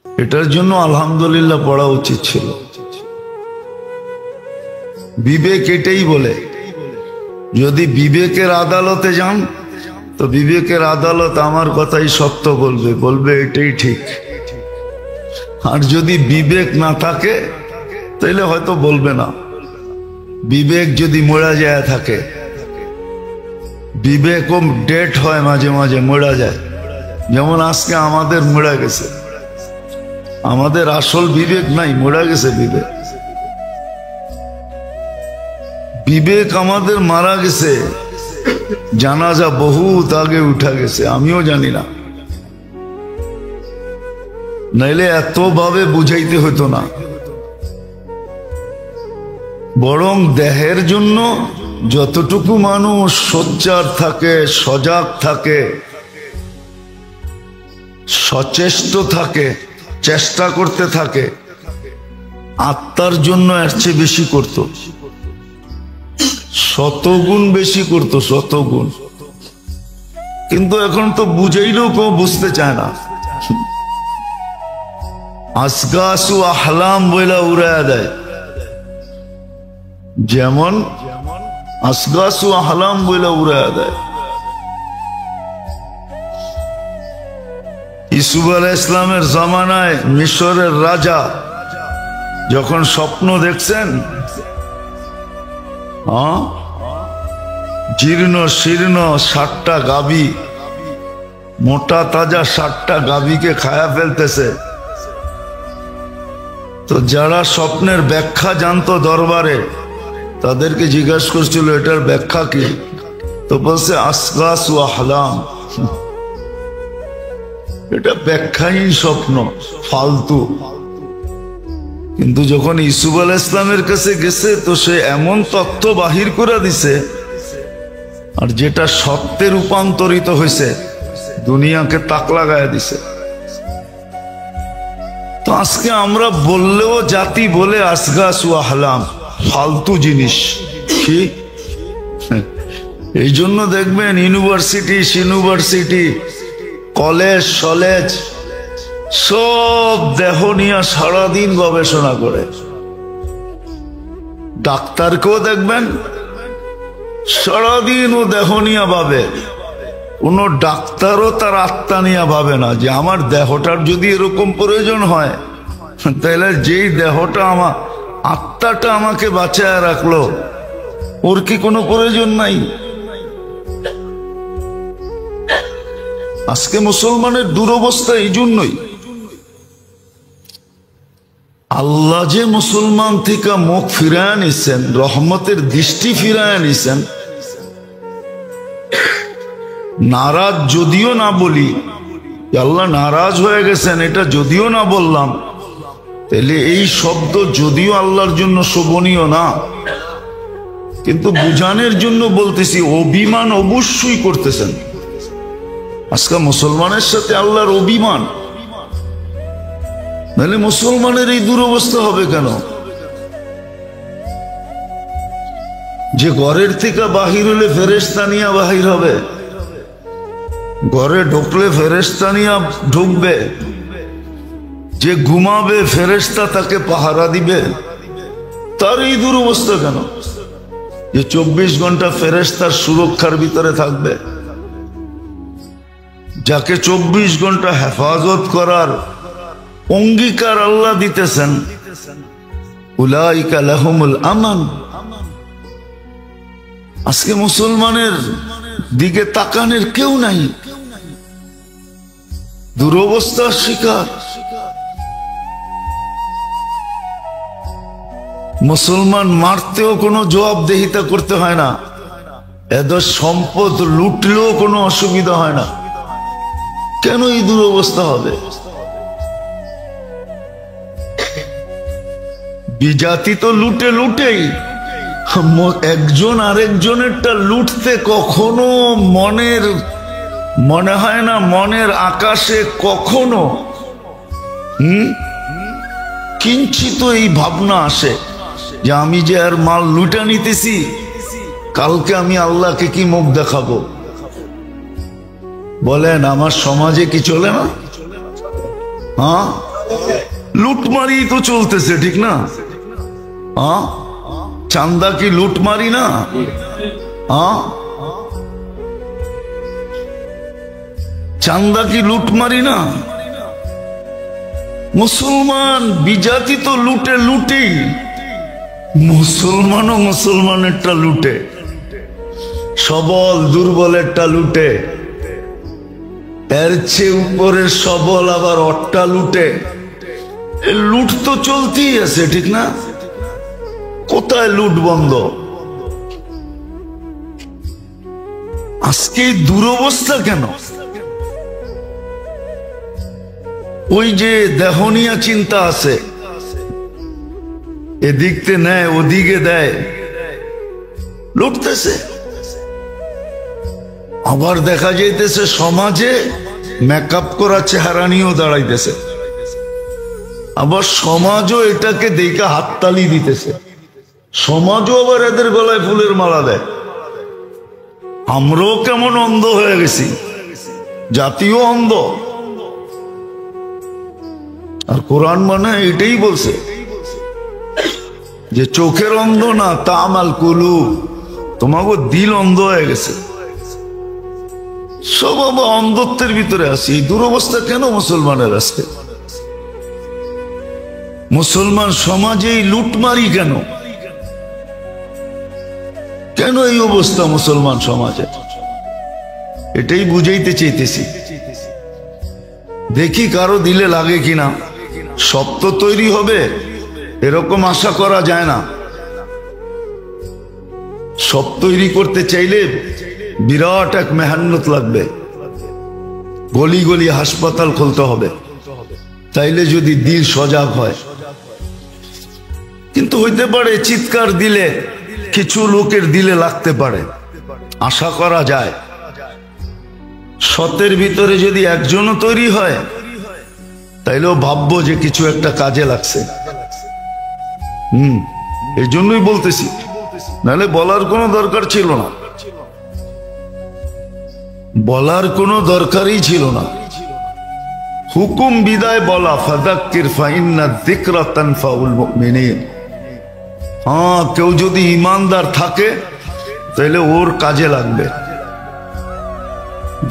এটার জন্য আলহামদুলিল্লাহ পড়া উচিত ছিল। বিবেক এটাই বলে, যদি বিবেকের আদালতে যান তো বিবেকের আদালত আমার কথাই সত্য বলবে, বলবে এটাই ঠিক। আর যদি বিবেক না থাকে তাহলে হয়তো বলবে না। বিবেক যদি মরা যায় থাকে, বিবেকও ডেট হয় মাঝে মাঝে, মরা যায়। যেমন আজকে আমাদের মরা গেছে, আমাদের আসল বিবেক নাই, মরা গেছে বিবেক। বিবেক আমাদের মারা গেছে, জানাজা বহুত আগে উঠা গেছে, আমিও জানি না, নাইলে এত ভাবে বুঝাইতে হতো না। বরং দেহের জন্য যতটুকু মানুষ সোচ্চার থাকে, সজাগ থাকে, সচেষ্ট থাকে, চেষ্টা করতে থাকে, আত্মার জন্য এর চেয়ে বেশি করত, শতগুণ বেশি করত, শতগুণ। কিন্তু এখন তো বুঝাইলেও কেউ বুঝতে চায় না। আসগাসু আহলাম বইলা উড়াইয়া দেয়, যেমন আসগাসু আহলাম বইলা উড়াইয়া দেয়। ইসুফ আলাইহিস সালামের জামানায় মিশরের রাজা যখন স্বপ্ন দেখছেন, জীর্ণ শীর্ণ 60টা গাভী, মোটা তাজা 60টা গাভীকে খায়া ফেলতেছে, তো যারা স্বপ্নের ব্যাখ্যা জানতো দরবারে তাদেরকে জিজ্ঞাসা করছিল এটার ব্যাখ্যা কি, তো বলছে আসগাস ও আহলাম, এটা ব্যাখ্যাহীন স্বপ্ন, ফালতু। কিন্তু যখন ইসুফ আলাইহিস সালামের কাছে গেছে তো সে এমন তথ্য বাহির করে দিছে, আর যেটা সত্যে রূপান্তরিত হয়েছে, দুনিয়াকে তাক লাগায় দিছে। তো আজকে আমরা বললেও জাতি বলে আসগাস ও আহলাম, ফালতু জিনিস। কি এই জন্য দেখবেন ইউনিভার্সিটি, কলেজ সলেজ সব দেহ নিয়ে সারাদিন গবেষণা করে। ডাক্তারকেও দেখবেন সারাদিন ও দেহ নিয়ে ভাবে, কোন ডাক্তারও তার আত্মা নিয়ে ভাবে না যে আমার দেহটার যদি এরকম প্রয়োজন হয় তাহলে যেই দেহটা আমার আত্মাটা আমাকে বাঁচায় রাখলো ওর কি কোনো প্রয়োজন নাই? আজকে মুসলমানের দুরবস্থা এই জন্যই। আল্লাহ যে মুসলমান থেকে মুখ ফিরায় নিছেন, রহমতের দৃষ্টি ফিরায় নিছেন, নারাজ যদিও না বলি, আল্লাহ নারাজ হয়ে গেছেন এটা যদিও না বললাম, তাহলে এই শব্দ যদিও আল্লাহর জন্য শোভনীয় না, কিন্তু বুঝানোর জন্য বলতেছি, অভিমান অবশ্যই করতেছেন। আজকে মুসলমানের সাথে আল্লাহর অভিমান, নাহলে মুসলমানের এই দুরবস্থা হবে কেন? যে ঘরের থেকে বাহির হলে ফেরেশতা নিয়ে বাহির হবে, ঘরে ঢুকলে ফেরেশতা নিয়ে ঢুকবে, যে ঘুমাবে ফেরেশতা তাকে পাহারা দিবে। তার এই দুরবস্থা কেন যে 24 ঘন্টা ফেরেশতার সুরক্ষার ভিতরে থাকবে? যাকে 24 ঘন্টা হেফাজত করার অঙ্গীকার আল্লাহ দিতেছেন, উলাইকা লাহুমুল আমান। আজকে মুসলমানের দিকে তাকানোর কেউ নাই, দুরবস্থার শিকার। মুসলমান মারতেও কোনো জবাবদেহিতা করতে হয় না, এদের সম্পদ লুটলেও কোনো অসুবিধা হয় না। কেন এই দুরবস্থা হবে? বিজাতি তো লুটে লুটেই, একজন আরেকজনেরটা লুটতে কখনো মনে হয় না, মনের আকাশে কখনো কিঞ্চিত এই ভাবনা আসে যে আমি যে আর মাল লুটা নিতেছি, কালকে আমি আল্লাহকে কি মুখ দেখাবো? বলেন, আমার সমাজে কি চলে না? হ্যাঁ, লুটমারি তো চলতেছে, ঠিক না? হ্যাঁ, চান্দা কি লুটমারি না? হ্যাঁ, চান্দা কি লুটমারি না? মুসলমান বিজাতি তো লুটে লুটেই, মুসলমানও মুসলমানেরটা লুটে, সবল দুর্বলেরটা লুটে, এর চেয়ে উপরের সবল আবার অট্টা লুটে। লুট তো চলতেই আছে, ঠিক না? কোথায় লুট বন্ধ? আজকে দুরবস্থা কেন? ওই যে দেহনিয়া চিন্তা আছে, এদিকতে নেয় ওদিকে দেয়, লুটতেছে। আবার দেখা যাইতেছে সমাজে মেকআপ করা চেহারা নিয়েও দাঁড়াইতেছে, আবার সমাজও এটাকে দেখে হাততালি দিতেছে, সমাজও আবার এদের গলায় ফুলের মালা দেয়। আমরাও কেমন অন্ধ হয়ে গেছি, জাতীয় অন্ধ। আর কোরআন মানে এটাই বলছে যে চোখের অন্ধ না, তামাল কুলুব, তোমাকে দিল অন্ধ হয়ে গেছে। সব আবার অন্ধত্বের ভিতরে আছি। এই দুরবস্থা কেন মুসলমানের আজকে? মুসলমান সমাজে লুটমারি কেন? কেন এই অবস্থা মুসলমান সমাজে? এটাই বুঝাইতে চাইতেছি। দেখি কারো দিলে লাগে কিনা। সব তো তৈরি হবে এরকম আশা করা যায় না। সব তৈরি করতে চাইলে বিরাট এক মেহনত লাগবে, গলি গলি হাসপাতাল খুলতে হবে, তাইলে যদি দিল সজাগ হয়। কিন্তু হইতে পারে চিৎকার দিলে কিছু লোকের দিলে লাগতে পারে, আশা করা যায়। সতের ভিতরে যদি একজনও তৈরি হয় তাইলেও ভাববো যে কিছু একটা কাজে লাগছে। এই জন্যই বলতেছি, নাহলে বলার কোনো দরকার ছিল না, বলার কোনো দরকারই ছিল না। হুকুম বিদায় বলা, ফাযাক্কির ফাইন্না যিকরা তানফাউল মুমিনিন। হ্যাঁ, কেউ যদি ইমানদার থাকে তাহলে ওর কাজে লাগবে,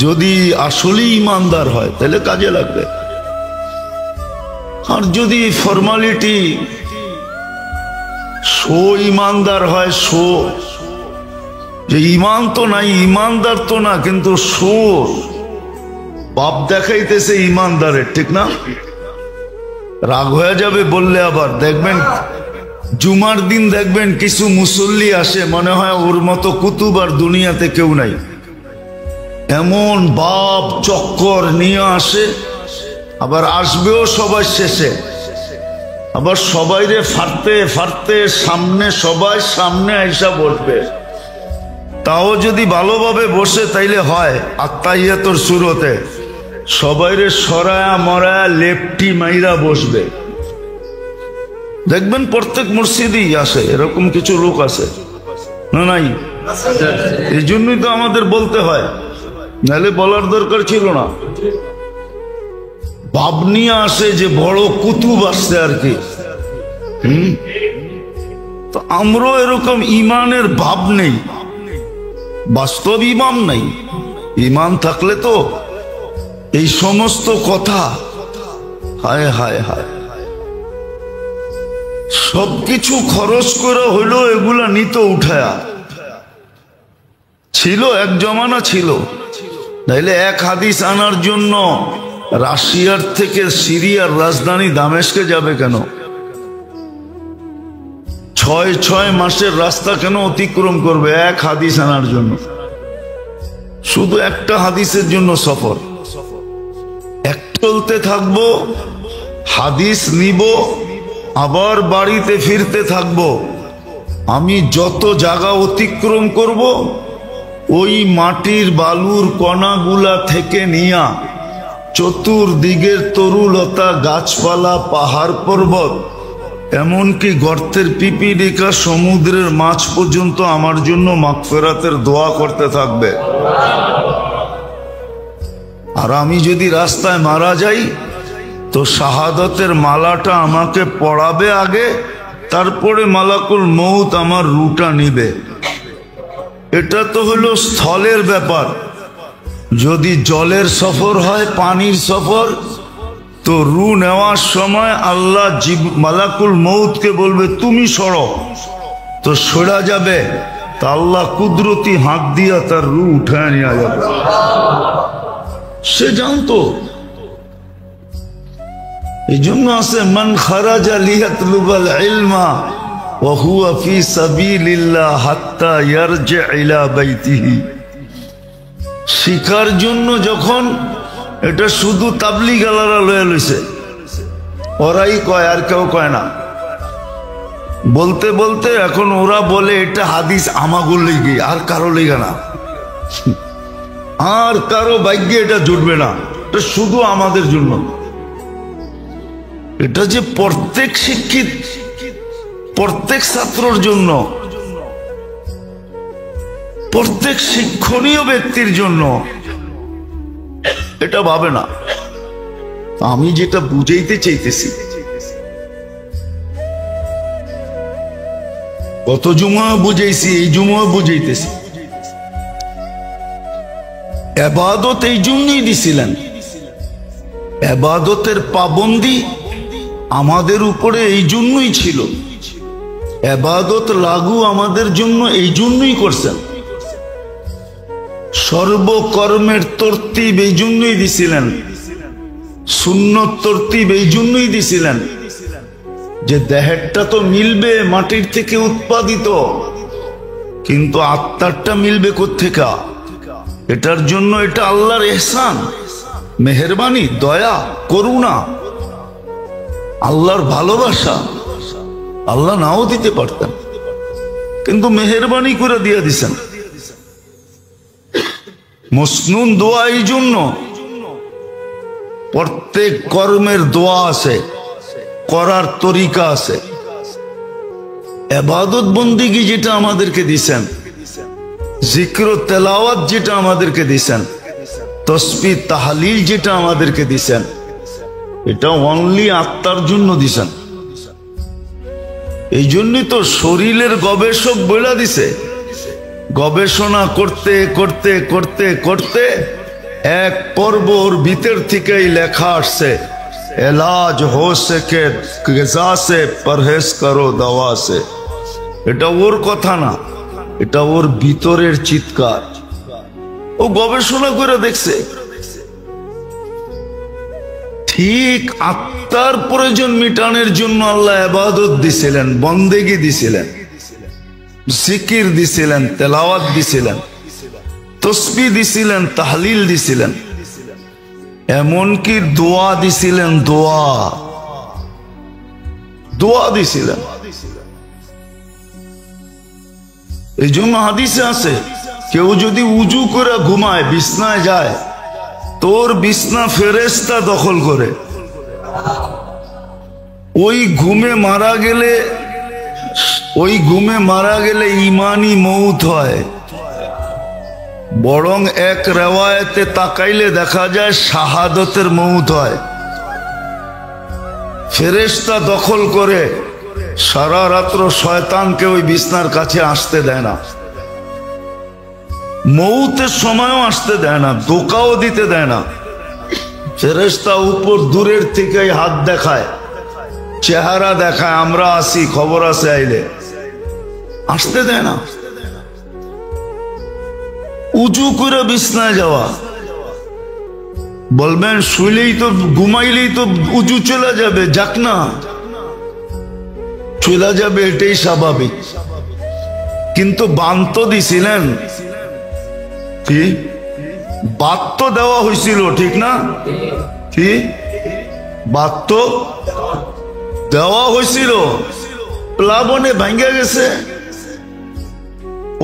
যদি আসলেই ইমানদার হয় তাহলে কাজে লাগবে। আর যদি ফর্মালিটি শো ইমানদার হয়, শো যে ইমান তো নাই, ইমানদার তো না, কিন্তু শো বাপ দেখাইতেছে ইমানদারের, ঠিক না? রাগ হয়ে যাবে বললে। আবার দেখবেন জুমার দিন দেখবেন কিছু মুসল্লি আসে, মনে হয় ওর মতো কুতুব আর দুনিয়াতে কেউ নাই, এমন বাপ চক্কর নিয়ে আসে। আবার আসবেও সবাই শেষে, আবার সবাইরে ফারতে ফারতে সামনে, সবাই সামনে আইসা বসবে। তাও যদি ভালোভাবে বসে তাইলে হয় আত্তাহিয়াতুর শুরুতে সবাইরে সরায়া মরায়া লেপটি মাইরা বসবে। দেখবেন প্রত্যেক মসজিদেই আসে এরকম কিছু লোক আছে না? নাই? এই জন্যই তো আমাদের বলতে হয় নাহলে বলার দরকার ছিল না। ভাব নিয়ে আসে যে বড় কুতুব আসছে আর কি। তো আমরাও এরকম ইমানের ভাব নেই, বাস্তব ইমান নেই। ইমান থাকলে তো এই সমস্ত কথা, হায় হায় হায়, সবকিছু খরচ করে হইলো এগুলা নিত উঠায়া। ছিল এক জমানা ছিল, তাইলে এক হাদিস আনার জন্য রাশিয়ার থেকে সিরিয়ার রাজধানী দামেস্কে যাবে কেন? 6 মাসের রাস্তা কেন অতিক্রম করবে এক হাদিস আনার জন্য? শুধু একটা হাদিসের জন্য সফর। এক চলতে থাকবো, হাদিস নিব, আবার বাড়িতে ফিরতে থাকবো। আমি যত জায়গা অতিক্রম করব, ওই মাটির বালুর কণাগুলা থেকে নিয়া চতুর্দিকের তরুলতা, গাছপালা, পাহাড় পর্বত, এমনকি গর্তের পিপিলিকা, সমুদ্রের মাছ পর্যন্ত আমার জন্য মাগফিরাতের দোয়া করতে থাকবে। আর আমি যদি রাস্তায় মারা যাই তো শাহাদতের মালাটা আমাকে পড়াবে আগে, তারপরে মালাকুল মউত আমার রুটা নিবে। এটা তো হলো স্থলের ব্যাপার। যদি জলের সফর হয়, পানির সফর, তো রু নেওয়ার সময় আল্লাহ মালাকুল মউতকে বলবে তুমি সরো, তো সরা যাবে। তা আল্লাহ কুদরতি হাত দিয়া তার রু উঠায় নিয়ে যাবে। সে জানতো। এই জন্য আছে মান খারাজা লিয়াতলুবাল ইলমা ওয়া হুয়া ফি সাবিলিল্লাহ হাত্তা ইয়ারজি ইলা বাইতিহি। শিখার জন্য যখন, এটা শুধু তাবলিগ আলারা লয়ে লইছে, ওরাই কয়, আর কেউ কয় না। বলতে বলতে এখন ওরা বলে এটা হাদিস আমাগুর লেগে, আর কারো লেগে না, আর কারো ভাগ্যে এটা জুটবে না, এটা শুধু আমাদের জন্য। এটা যে প্রত্যেক শিক্ষিত, প্রত্যেক ছাত্রর জন্য, প্রত্যেক শিক্ষণীয় ব্যক্তির জন্য, এটা ভাবে না। আমি যেটা বুঝাইতে চাইতেছি, কত জুমা বুঝাইছি, এই জুমা বুঝাইতেছি। ইবাদত এই জন্যই দিছিলেন, ইবাদতের পাবন্দি আমাদের উপরে এই জন্যই ছিল, ইবাদত লাগু আমাদের জন্য এই জন্যই করছেন। সর্বকর্মের তরতিব এই জন্যই দিছিলেন, সুন্নত তরতিব এই জন্যই দিছিলেন, যে দেহেরটা তো মিলবে মাটির থেকে উৎপাদিত, কিন্তু আত্মারটা মিলবে কোত্থেকে? এটার জন্য এটা আল্লাহর ইহসান, মেহেরবানি, দয়া, করুণা, আল্লাহর ভালোবাসা। আল্লাহ নাও দিতে পারতেন, কিন্তু মেহেরবানি করে দিয়ে দিছেন। মসনুন দোয়া এই জন্য, প্রত্যেক কর্মের দোয়া আছে, করার তরিকা আছে। ইবাদত বন্দিগি যেটা আমাদেরকে দিছেন, জিক্র তেলাওয়াত যেটা আমাদেরকে দিছেন, তসবিহ তাহলিল যেটা আমাদেরকে দিছেন, এটা অনলি আত্মার জন্য দিছেন। এই জন্যই তো শরীরের গবেষক বলে দিছে, গবেষণা করতে করতে করতে করতে এক পর্বর ভিতর থেকেই লেখা আসছে, এলাজ হো সকে গজা সে পরহেজ করো দওয়া সে। এটা ওর কথা না, এটা ওর ভিতরের চিৎকার। ও গবেষণা করে দেখছে, ঠিক আত্মার প্রয়োজন মিটানোর জন্য আল্লাহ ইবাদত দিছিলেন, বন্দেগি দিছিলেন, জিকির দিছিলেন, তেলাওয়াত দিছিলেন, তসবিহ দিছিলেন, তাহলিল দিছিলেন, এমনকি দোয়া দিছিলেন, দোয়া দিছিলেন। এই জন্য হাদিসে আছে, কেউ যদি উজু করে ঘুমায়, বিছনায় যায়, তোর বিছনা ফেরেশতা দখল করে। ওই ঘুমে মারা গেলে ইমানি মউত হয়, বরং এক রেওয়ায়েতে তাকাইলে দেখা যায় শাহাদতের মউত হয়। ফেরেশতা দখল করে সারা রাত্র শয়তানকে ওই বিছনার কাছে আসতে দেয় না, মউতের সময়ও আসতে দেয় না, ধোঁকাও দিতে দেয় না। ফেরেশতা উপর দূরের থেকে হাত দেখায়, চেহারা দেখায়, আমরা আসি, খবর আছে, আইলে আসতে দেয় না। উঁচু করে বিছনায় যাওয়া, বলবেন শুইলেই তো, ঘুমাইলেই তো উঁচু চলে যাবে, যাক না, চলে যাবে, এটাই স্বাভাবিক। কিন্তু বান তো দিছিলেন, কি বাত তো দেওয়া হয়েছিল, ঠিক না? কি বাত তো দেওয়া হয়েছিল, প্লাবনে ভাঙ্গা গেছে,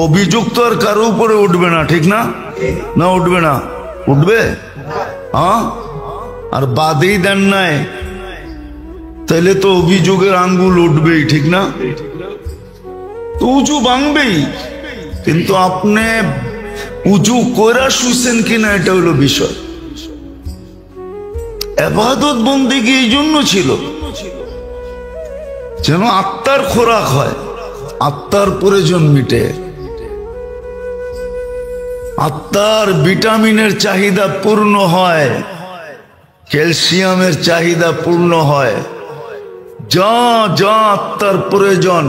অভিযুক্ত আর কারো উপরে উঠবে না, ঠিক না? না উঠবে না, উঠবে? হ্যাঁ, আর বাদেই দেন নাই, তাইলে তো অভিযোগের আঙ্গুল উঠবেই, ঠিক না? তো উঁচু ভাঙবেই, কিন্তু আপনি উঁচু কইরা শুইছেন কিনা এটা হলো বিষয়। ইবাদত বন্দেগী এই জন্য ছিল যেন আত্মার খোরাক হয়, আত্মার প্রয়োজন মিটে, আত্মার ভিটামিনের চাহিদা পূর্ণ হয়, ক্যালসিয়ামের চাহিদা পূর্ণ হয়, যা যা আত্মার প্রয়োজন,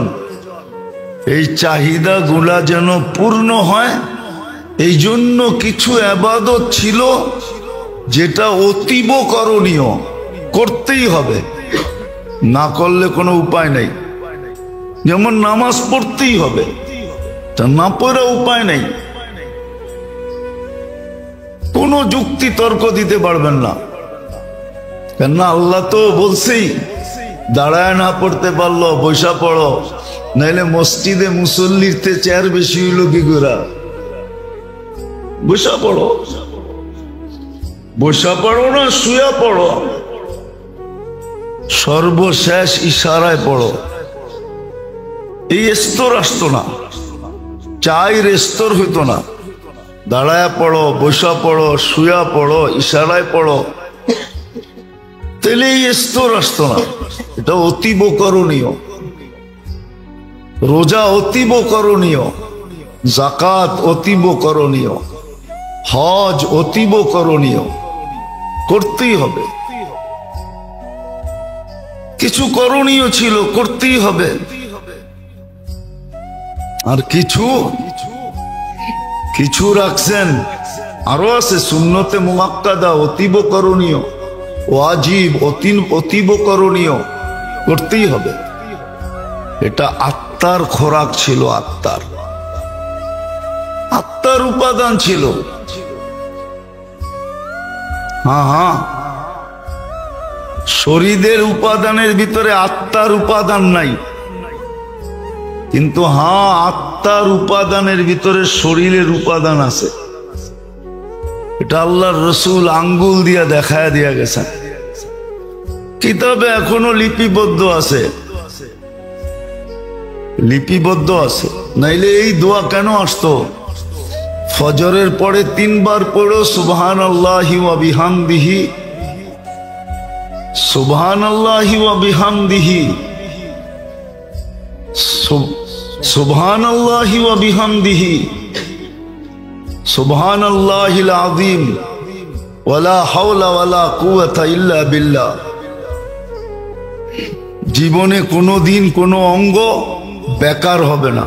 এই চাহিদা গুলা যেন পূর্ণ হয়। এই জন্য কিছু ইবাদত ছিল যেটা অতীব করণীয়, করতেই হবে, না করলে কোনো উপায় নেই। যেমন নামাজ পড়তেই হবে, তা না পড়া উপায় নেই, কোনো যুক্তি তর্ক দিতে পারবেন না। কেননা আল্লাহ তো বলছেই, দাঁড়ায় না পড়তে পারলো বৈশা পড়ো, নাইলে মসজিদে মুসল্লিতে চেয়ার বেশি হইল কি করে, বৈশা পড়ো, বৈশা পড়ো না শুয়া পড়ো, সর্বশেষ ইশারায় পড়ো। এই স্তর আসতো না, চাইর স্তর হইতো না, দাঁড়ায় পড়ো, বৈশা পড়ো, শুয়া পড়ো, ইশারায় পড়ো, তাহলে এই স্তর আসতো না। এটা অতীব করণীয়, রোজা অতীব করণীয়, যাকাত অতীব করণীয়, হজ অতীব করণীয়, করতেই হবে। কিছু করণীয় ছিল, করতেই হবে, আর কিছু কিছু রাখছেন, আরো আছে সুন্নতে মুআক্কাদা অতীব করণীয়, ওয়াজিব অতীব করণীয়, করতেই হবে। এটা আত্মার খোরাক ছিল, আত্মার উপাদান ছিল। হ্যাঁ, শরীরের উপাদানের ভিতরে আত্মার উপাদান নাই, কিন্তু হ্যাঁ আত্মার উপাদানের ভিতরে শরীরের উপাদান আছে। এটা আল্লাহর রসুল আঙ্গুল দিয়া দেখায় দিয়া গেছেন, কিতাবে এখনো লিপিবদ্ধ আছে, লিপিবদ্ধ আছে। নাইলে এই দোয়া কেন আসতো? ফজরের পরে 3 বার পড়ো সুবহানাল্লাহি ওয়া বিহামদিহি, সুবহানাল্লাহি ওয়া বিহামদিহি, সুবহানাল্লাহি ওয়া বিহামদিহি, সুবহানাল্লাহিল আযীম, ওয়ালা হাওলা ওয়ালা কুওয়াতা ইল্লা বিল্লাহ। জীবনে কোনোদিন কোনো অঙ্গ বেকার হবে না,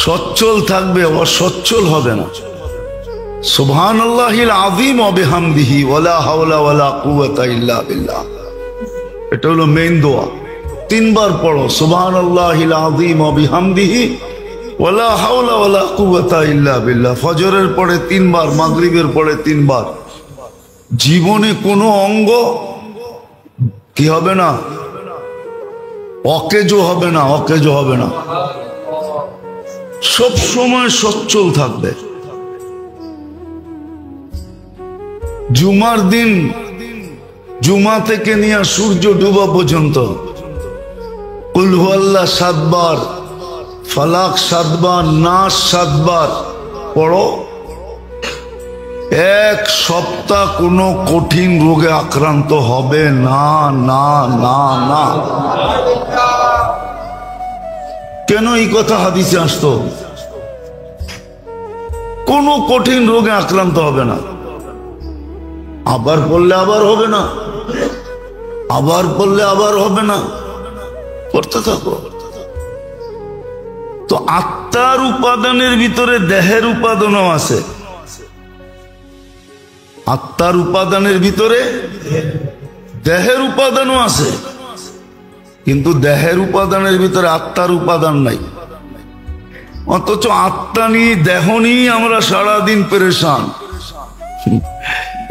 সচ্ছল থাকবে, অসচ্ছল হবে না। সুবহানাল্লাহিল আযীম ওয়া বিহামদিহি, ওয়ালা হাওলা ওয়ালা কুওয়াতা ইল্লা বিল্লাহ। এটা হলো মেইন দোয়া। 3 বার পড়ো সুবহানাল্লাহিল আযীম ওয়া বিহামদিহি, ওয়ালা হাওলা ওয়ালা কুওয়াতা ইল্লা বিল্লাহ। ফজরের পরে 3 বার, মাগরিবের পরে 3 বার। জীবনে কোনো অঙ্গ কি হবে না, অকেজো হবে না, অকেজো হবে না, সব সময় সচ্ছল থাকবে। জুমার দিন, জুমা থেকে নিয়ে সূর্য ডুবা পর্যন্ত কুল হু আল্লাহ 7 বার, ফালাক 7 বার, নাস 7 বার পড়ো। এক সপ্তাহ কোনো কঠিন রোগে আক্রান্ত হবে না, না, না, না। কেন এই কথা হাদিসে আসতো? কোনো কঠিন রোগে আক্রান্ত হবে না। আবার পড়লে আবার হবে না, আবার পড়লে আবার হবে না, পড়তে থাকো। তো আত্মার উপাদানের ভিতরে দেহের উপাদানও আছে। আত্মার উপাদানের ভিতরে দেহের উপাদানও আছে, কিন্তু দেহের উপাদানের ভিতরে আত্মার উপাদান নাই। অথচ আত্মা নিয়ে দেহ নিয়ে আমরা সারাদিন পেরেশান।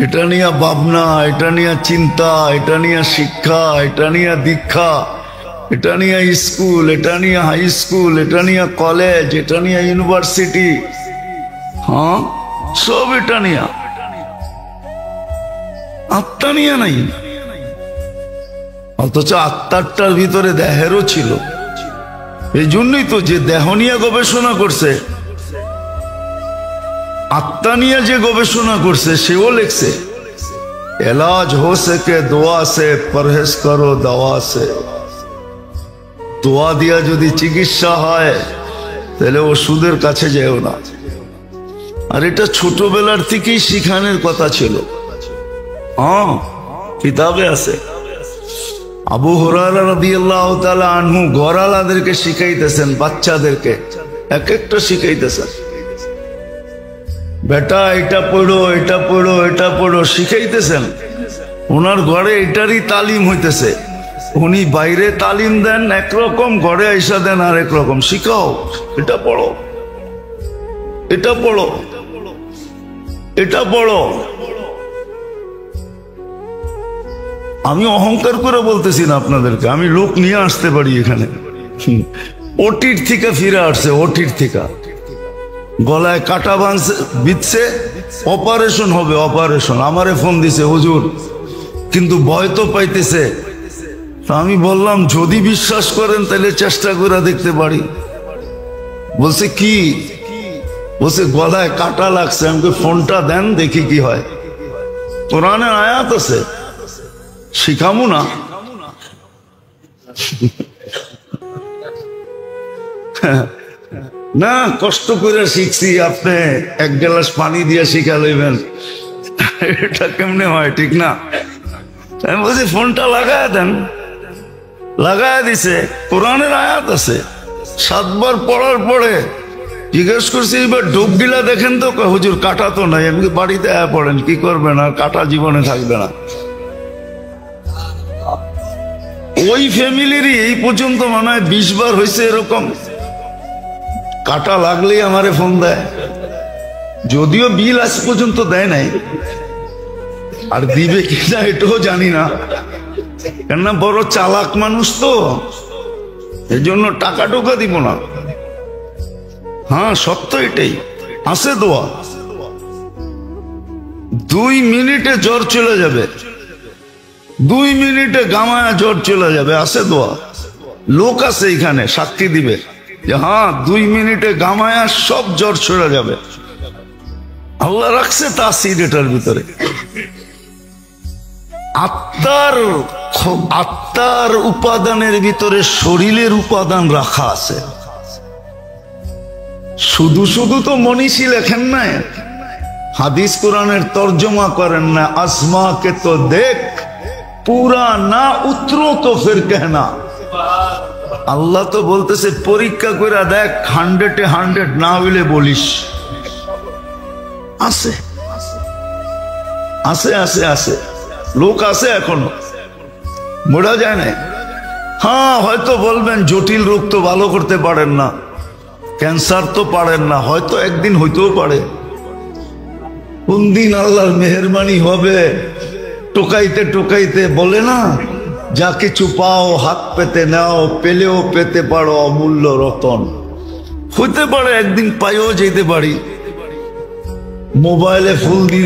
এটা নিয়ে ভাবনা, এটা নিয়ে চিন্তা, এটা নিয়ে শিক্ষা, এটা নিয়ে দীক্ষা, এটা নিয়ে স্কুল, এটা নিয়ে হাই স্কুল, এটা নিয়ে কলেজ, এটা নিয়ে ইউনিভার্সিটি, হ্যাঁ সব এটা নিয়ে, আত্মা নিয়ে নাই। অথচ আত্মাটার ভিতরে দেহেরও ছিল। এই জন্যই তো যে দেহ নিয়ে গবেষণা করছে, আত্মা নিয়ে যে গবেষণা করছে সেও লিখছে, এলাজ হো সকে দোয়া সে, পরহেজ করো দাওয়া সে। দোয়া দিয়া যদি চিকিৎসা হয় তাহলে ওষুধের কাছে যেও না। আর এটা ছোটবেলার থেকেই শিখানোর কথা ছিল। হ্যাঁ, কিতাবে আছে। আবু হুরায়রা রাদিয়াল্লাহু তাআলা আনহু ঘরালাদেরকে শিখাইতেছেন, বাচ্চাদেরকে এক একটা শিখাইতেছেন, বেটা এটা পড়ো, এটা পড়ো, এটা পড়ো, শিখাইতেছেন। ওনার ঘরে এটারই তালিম হইতেছে। উনি বাইরে তালিম দেন একরকম, ঘরে আইসা দেন আর একরকম। শিখাও, এটা পড়ো, এটা পড়ো, এটা পড়ো। আমি অহংকার করে বলতেছি না আপনাদেরকে, আমি লোক নিয়ে আসতে পারি এখানে। ওটির থেকে ফিরে আসছে, ওটির থেকে গলায় কাটা বিধছে, অপারেশন হবে, অপারেশন। আমারে ফোন দিছে, হুজুর কিন্তু ভয় তো পাইতেছে। আমি বললাম যদি বিশ্বাস করেন তাহলে চেষ্টা করে দেখতে পারি। বলছে কি? বলছে গলায় কাটা লাগছে। আমাকে ফোনটা দেন দেখি কি হয়। কোরআনের আয়াত আছে, শিখামু না? না, কষ্ট করে শিখছি, আপনি এক গ্লাস পানি দিয়ে শিখা লইবেন, এটা কেমনে হয়? ঠিক না? আমি বলছি ফোনটা লাগায় দেন। লাগায় দিছে, কোরআনের আয়াত আছে। 7 বার পড়ার পরে জিজ্ঞেস করছি এবার ডুব গিলা দেখেন তো। হুজুর কাটা তো নাই। আমি বাড়িতে পড়েন, কি করবেন, আর কাটা জীবনে থাকবে না। ওই ফ্যামিলিরই এই পর্যন্ত মনে হয় 20 বার হয়েছে এরকম। কাটা লাগলেই আমারে ফোন দেয়, যদিও বিল আজ পর্যন্ত দেয় নাই, আর দিবে কিনা এটাও জানি না। কেননা বড় চালাক মানুষ তো, এই জন্য টাকা টোকা দিব না। হ্যাঁ, সত্য এটাই। আছে দোয়া, 2 মিনিটে জ্বর চলে যাবে, 2 মিনিটে গামায়া জ্বর চলে যাবে। আছে দোয়া, লোক আছে এখানে সাক্ষী দিবে যে হ্যাঁ 2 মিনিটে গামায়া সব জ্বর চলে যাবে। আল্লাহ রাখছে তাসির এটার ভিতরে। আত্মার উপাদানের ভিতরে শরীরের উপাদান রাখা আছে। শুধু শুধু তো মনীষী লেখেন না, হাদিস কোরআনের তর্জমা করেন না। আসমা কে তো দেখ, পুরা না উতরো তো ফির कहना। আল্লাহ তো বলতেছে পরীক্ষা করে দেখ, 100-এ 100 না হইলে বলিস। আছে আছে আছে আছে, লোক আছে এখনো, মোড়া যায় না। হ্যাঁ, হয়তো বলবেন জটিল রোগ তো ভালো করতে পারেন না, ক্যান্সার তো পারেন না, হয়তো একদিন হইতেও পারে। কোন দিন আল্লাহর মেহেরবানি হবে, টোকাইতে টোকাইতে বলে না, যা কিছু পাও হাত পেতে নাও, পেলেও পেতে পারো অমূল্য রতন। হইতে পারে একদিন পাইও যেতে পারি। মোবাইলে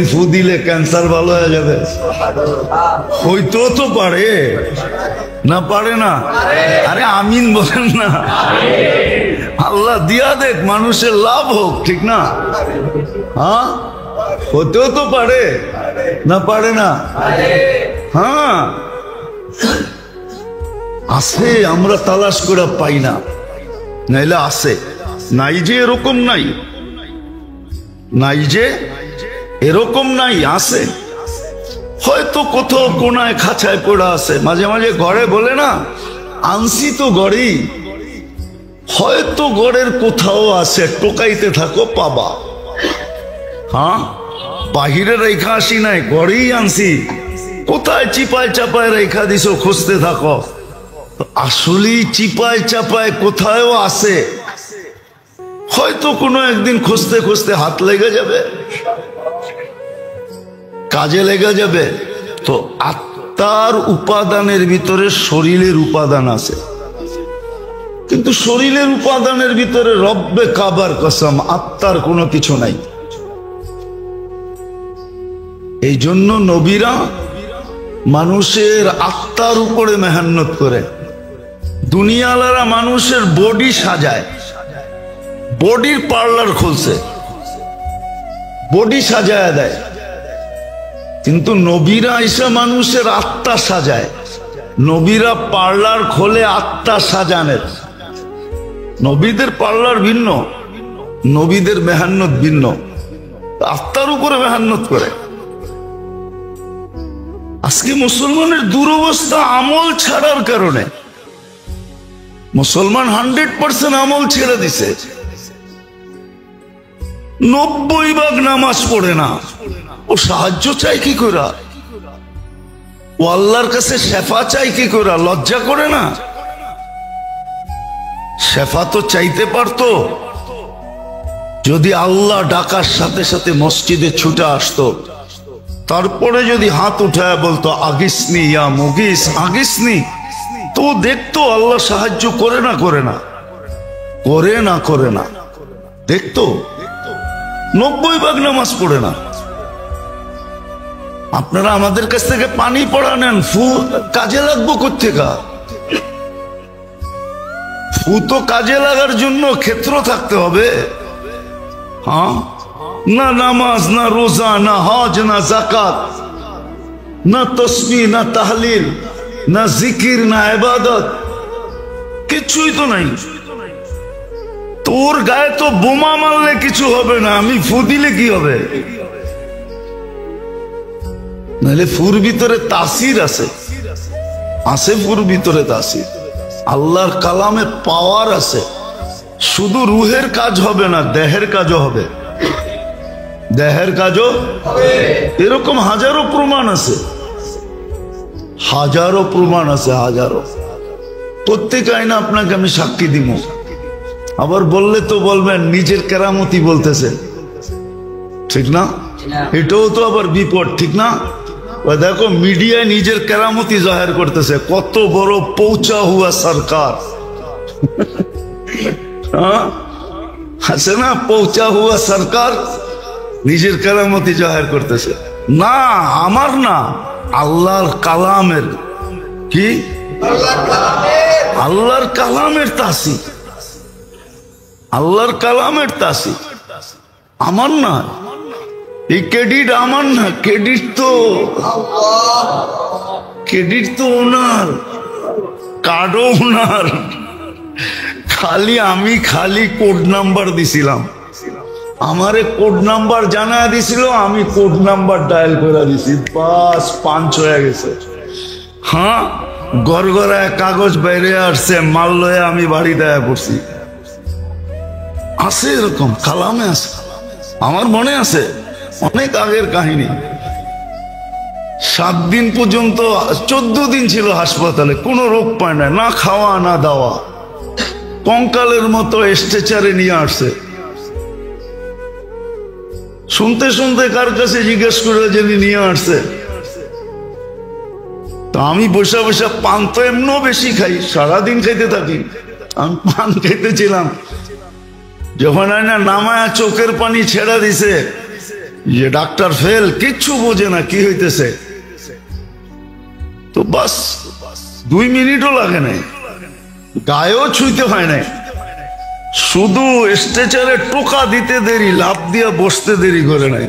ফু দিলে ক্যান্সার ভালো হয়ে যাবে, হইতেও তো পারে না? পারে না? আরে আমিন বলেন না। আল্লাহ দিয়া দেখ, মানুষের লাভ হোক, ঠিক না? হ্যাঁ, হতেও তো পারে, না পারে না? হ্যাঁ, আছে, আমরা তালাশ করে পাই না, নাইলে আছে। নাই যে এরকম নাই, নাই যে এরকম নাই, আছে। হয়তো কোথাও কোনায় খাঁচায় পড়া আছে। মাঝে মাঝে ঘরে বলে না, আনছি তো গড়েই, হয়তো গড়ের কোথাও আছে, টোকাইতে থাকো পাবা। হ্যাঁ, বাহিরে রেখা আসি নাই, গড়েই আনছি, কোথায় চিপায় চাপায় রেখা দিছো, খুঁজতে থাকো। আসলেই চিপায় চাপায় কোথাও আছে, হয়তো কোনো একদিন খুঁজতে খুঁজতে হাত লেগে যাবে, কাজে লেগে যাবে। তো আত্মার উপাদানের ভিতরে শরীরের উপাদান আছে, কিন্তু শরীরের উপাদানের ভিতরে রব্বে কাবার কসম আত্মার কোনো কিছু নাই। এই জন্য নবীরা মানুষের আত্মার উপরে মেহনত করে। দুনিয়ালারা মানুষের বডি সাজায়, বডির পার্লার খুলছে, বডি সাজায় দেয়, কিন্তু নবীরা এসে মানুষের আত্মা সাজায়। নবীরা পার্লার খোলে আত্মা সাজানের। নবীদের পার্লার ভিন্ন, নবীদের মেহনত ভিন্ন, আত্মার উপরে মেহনত করে। আজকে মুসলমানের দুরবস্থা আমল ছাড়ার কারণে। মুসলমান 100% আমল ছেড়ে দিছে, 90% নামাজ পড়ে না। ও সাহায্য চাই কি করে? ও আল্লাহর কাছে শেফা চাই কি করে? লজ্জা করে না? শেফা তো চাইতে পারতো, যদি আল্লাহ ডাকার সাথে সাথে মসজিদে ছুটে আসতো। তারপরে যদি হাত উঠায় বলতো আগিসনি ইয়া মুগিস, আগিসনি, তো দেখতো আল্লাহ সাহায্য করে না করে না করে না করে না, দেখতো। 90% নামাজ পড়ে না। আপনারা আমাদের কাছ থেকে পানি পড়া নেন, ফু কাজে লাগবো কোত্থেকা? ফু তো কাজে লাগার জন্য ক্ষেত্র থাকতে হবে। হ্যাঁ, না নামাজ, না রোজা, না হজ, না যাকাত, না তসবিহ, না তাহলিল, না জিকির, না ইবাদত, কিছুই তো নাই। তোর গায়ে তো বোমা মারলে কিছু হবে না, আমি ফু দিলে কি হবে? নাহলে ফুর ভিতরে তাসির আছে, আছে ফুর ভিতরে তাসির। আল্লাহর কালামে পাওয়ার আছে। শুধু রুহের কাজ হবে না, দেহের কাজও হবে, দেহের কাজও। এরকম হাজারো প্রমাণ আছে, হাজারো প্রমাণ আছে, হাজারো। প্রত্যেক আইনা আপনাকে আমি সাক্ষী দিব। আবার বললে তো বলবেন নিজের কেরামতি বলতেছে, ঠিক না? এটাও তো আবার বিপদ, ঠিক না? ওই দেখো মিডিয়ায় নিজের কেরামতি জাহির করতেছে, কত বড় পৌঁছা হুয়া সরকার। আছে না, পৌঁছা হুয়া সরকার, নিজের কেরামতি জাহির করতেছে। না, আমার না, আল্লাহর কালামের। কি? আল্লাহর কালামের তাসির, আল্লাহর কালামের তাসির, আমার না। এই ক্রেডিট আমার না, ক্রেডিট তো ওনার, কার্ডও ওনার। খালি আমি কোড নাম্বার দিছিলাম, আমারে কোড নাম্বার জানা দিছিল, আমি কোড নাম্বার ডায়াল করে দিছি, বাস পাঞ্চ হয়ে গেছে। হ্যাঁ, গড়গড়ায় কাগজ বাইরে আসছে, মাল লয়ে আমি বাড়ি দেয়া পড়ছি। আছে এরকম, কালামে আছে, আমার মনে আছে, অনেক আগের কাহিনী। 7 দিন পর্যন্ত, 14 দিন ছিল হাসপাতালে, কোনো রোগ পায় না, না খাওয়া না দাওয়া, কঙ্কালের মতো স্ট্রেচারে নিয়ে আসছে। শুনতে শুনতে কার কাছে জিজ্ঞেস করে যিনি নিয়ে আসছে, তো আমি বসে বসে পান তো এমনও বেশি খাই, সারাদিন খাইতে থাকি। আমি পান খাইতেছিলাম, যখন আয়না নামায়া চোখের পানি ছেড়া দিছে, যে ডাক্তার ফেল, কিচ্ছু বোঝে না কি হইতেছে। তো বাস 2 মিনিটও লাগে নাই, গায়েও ছুঁইতে হয় নাই, শুধু স্ট্রেচারে টোকা দিতে দেরি, লাভ দিয়া বসতে দেরি করে নাই।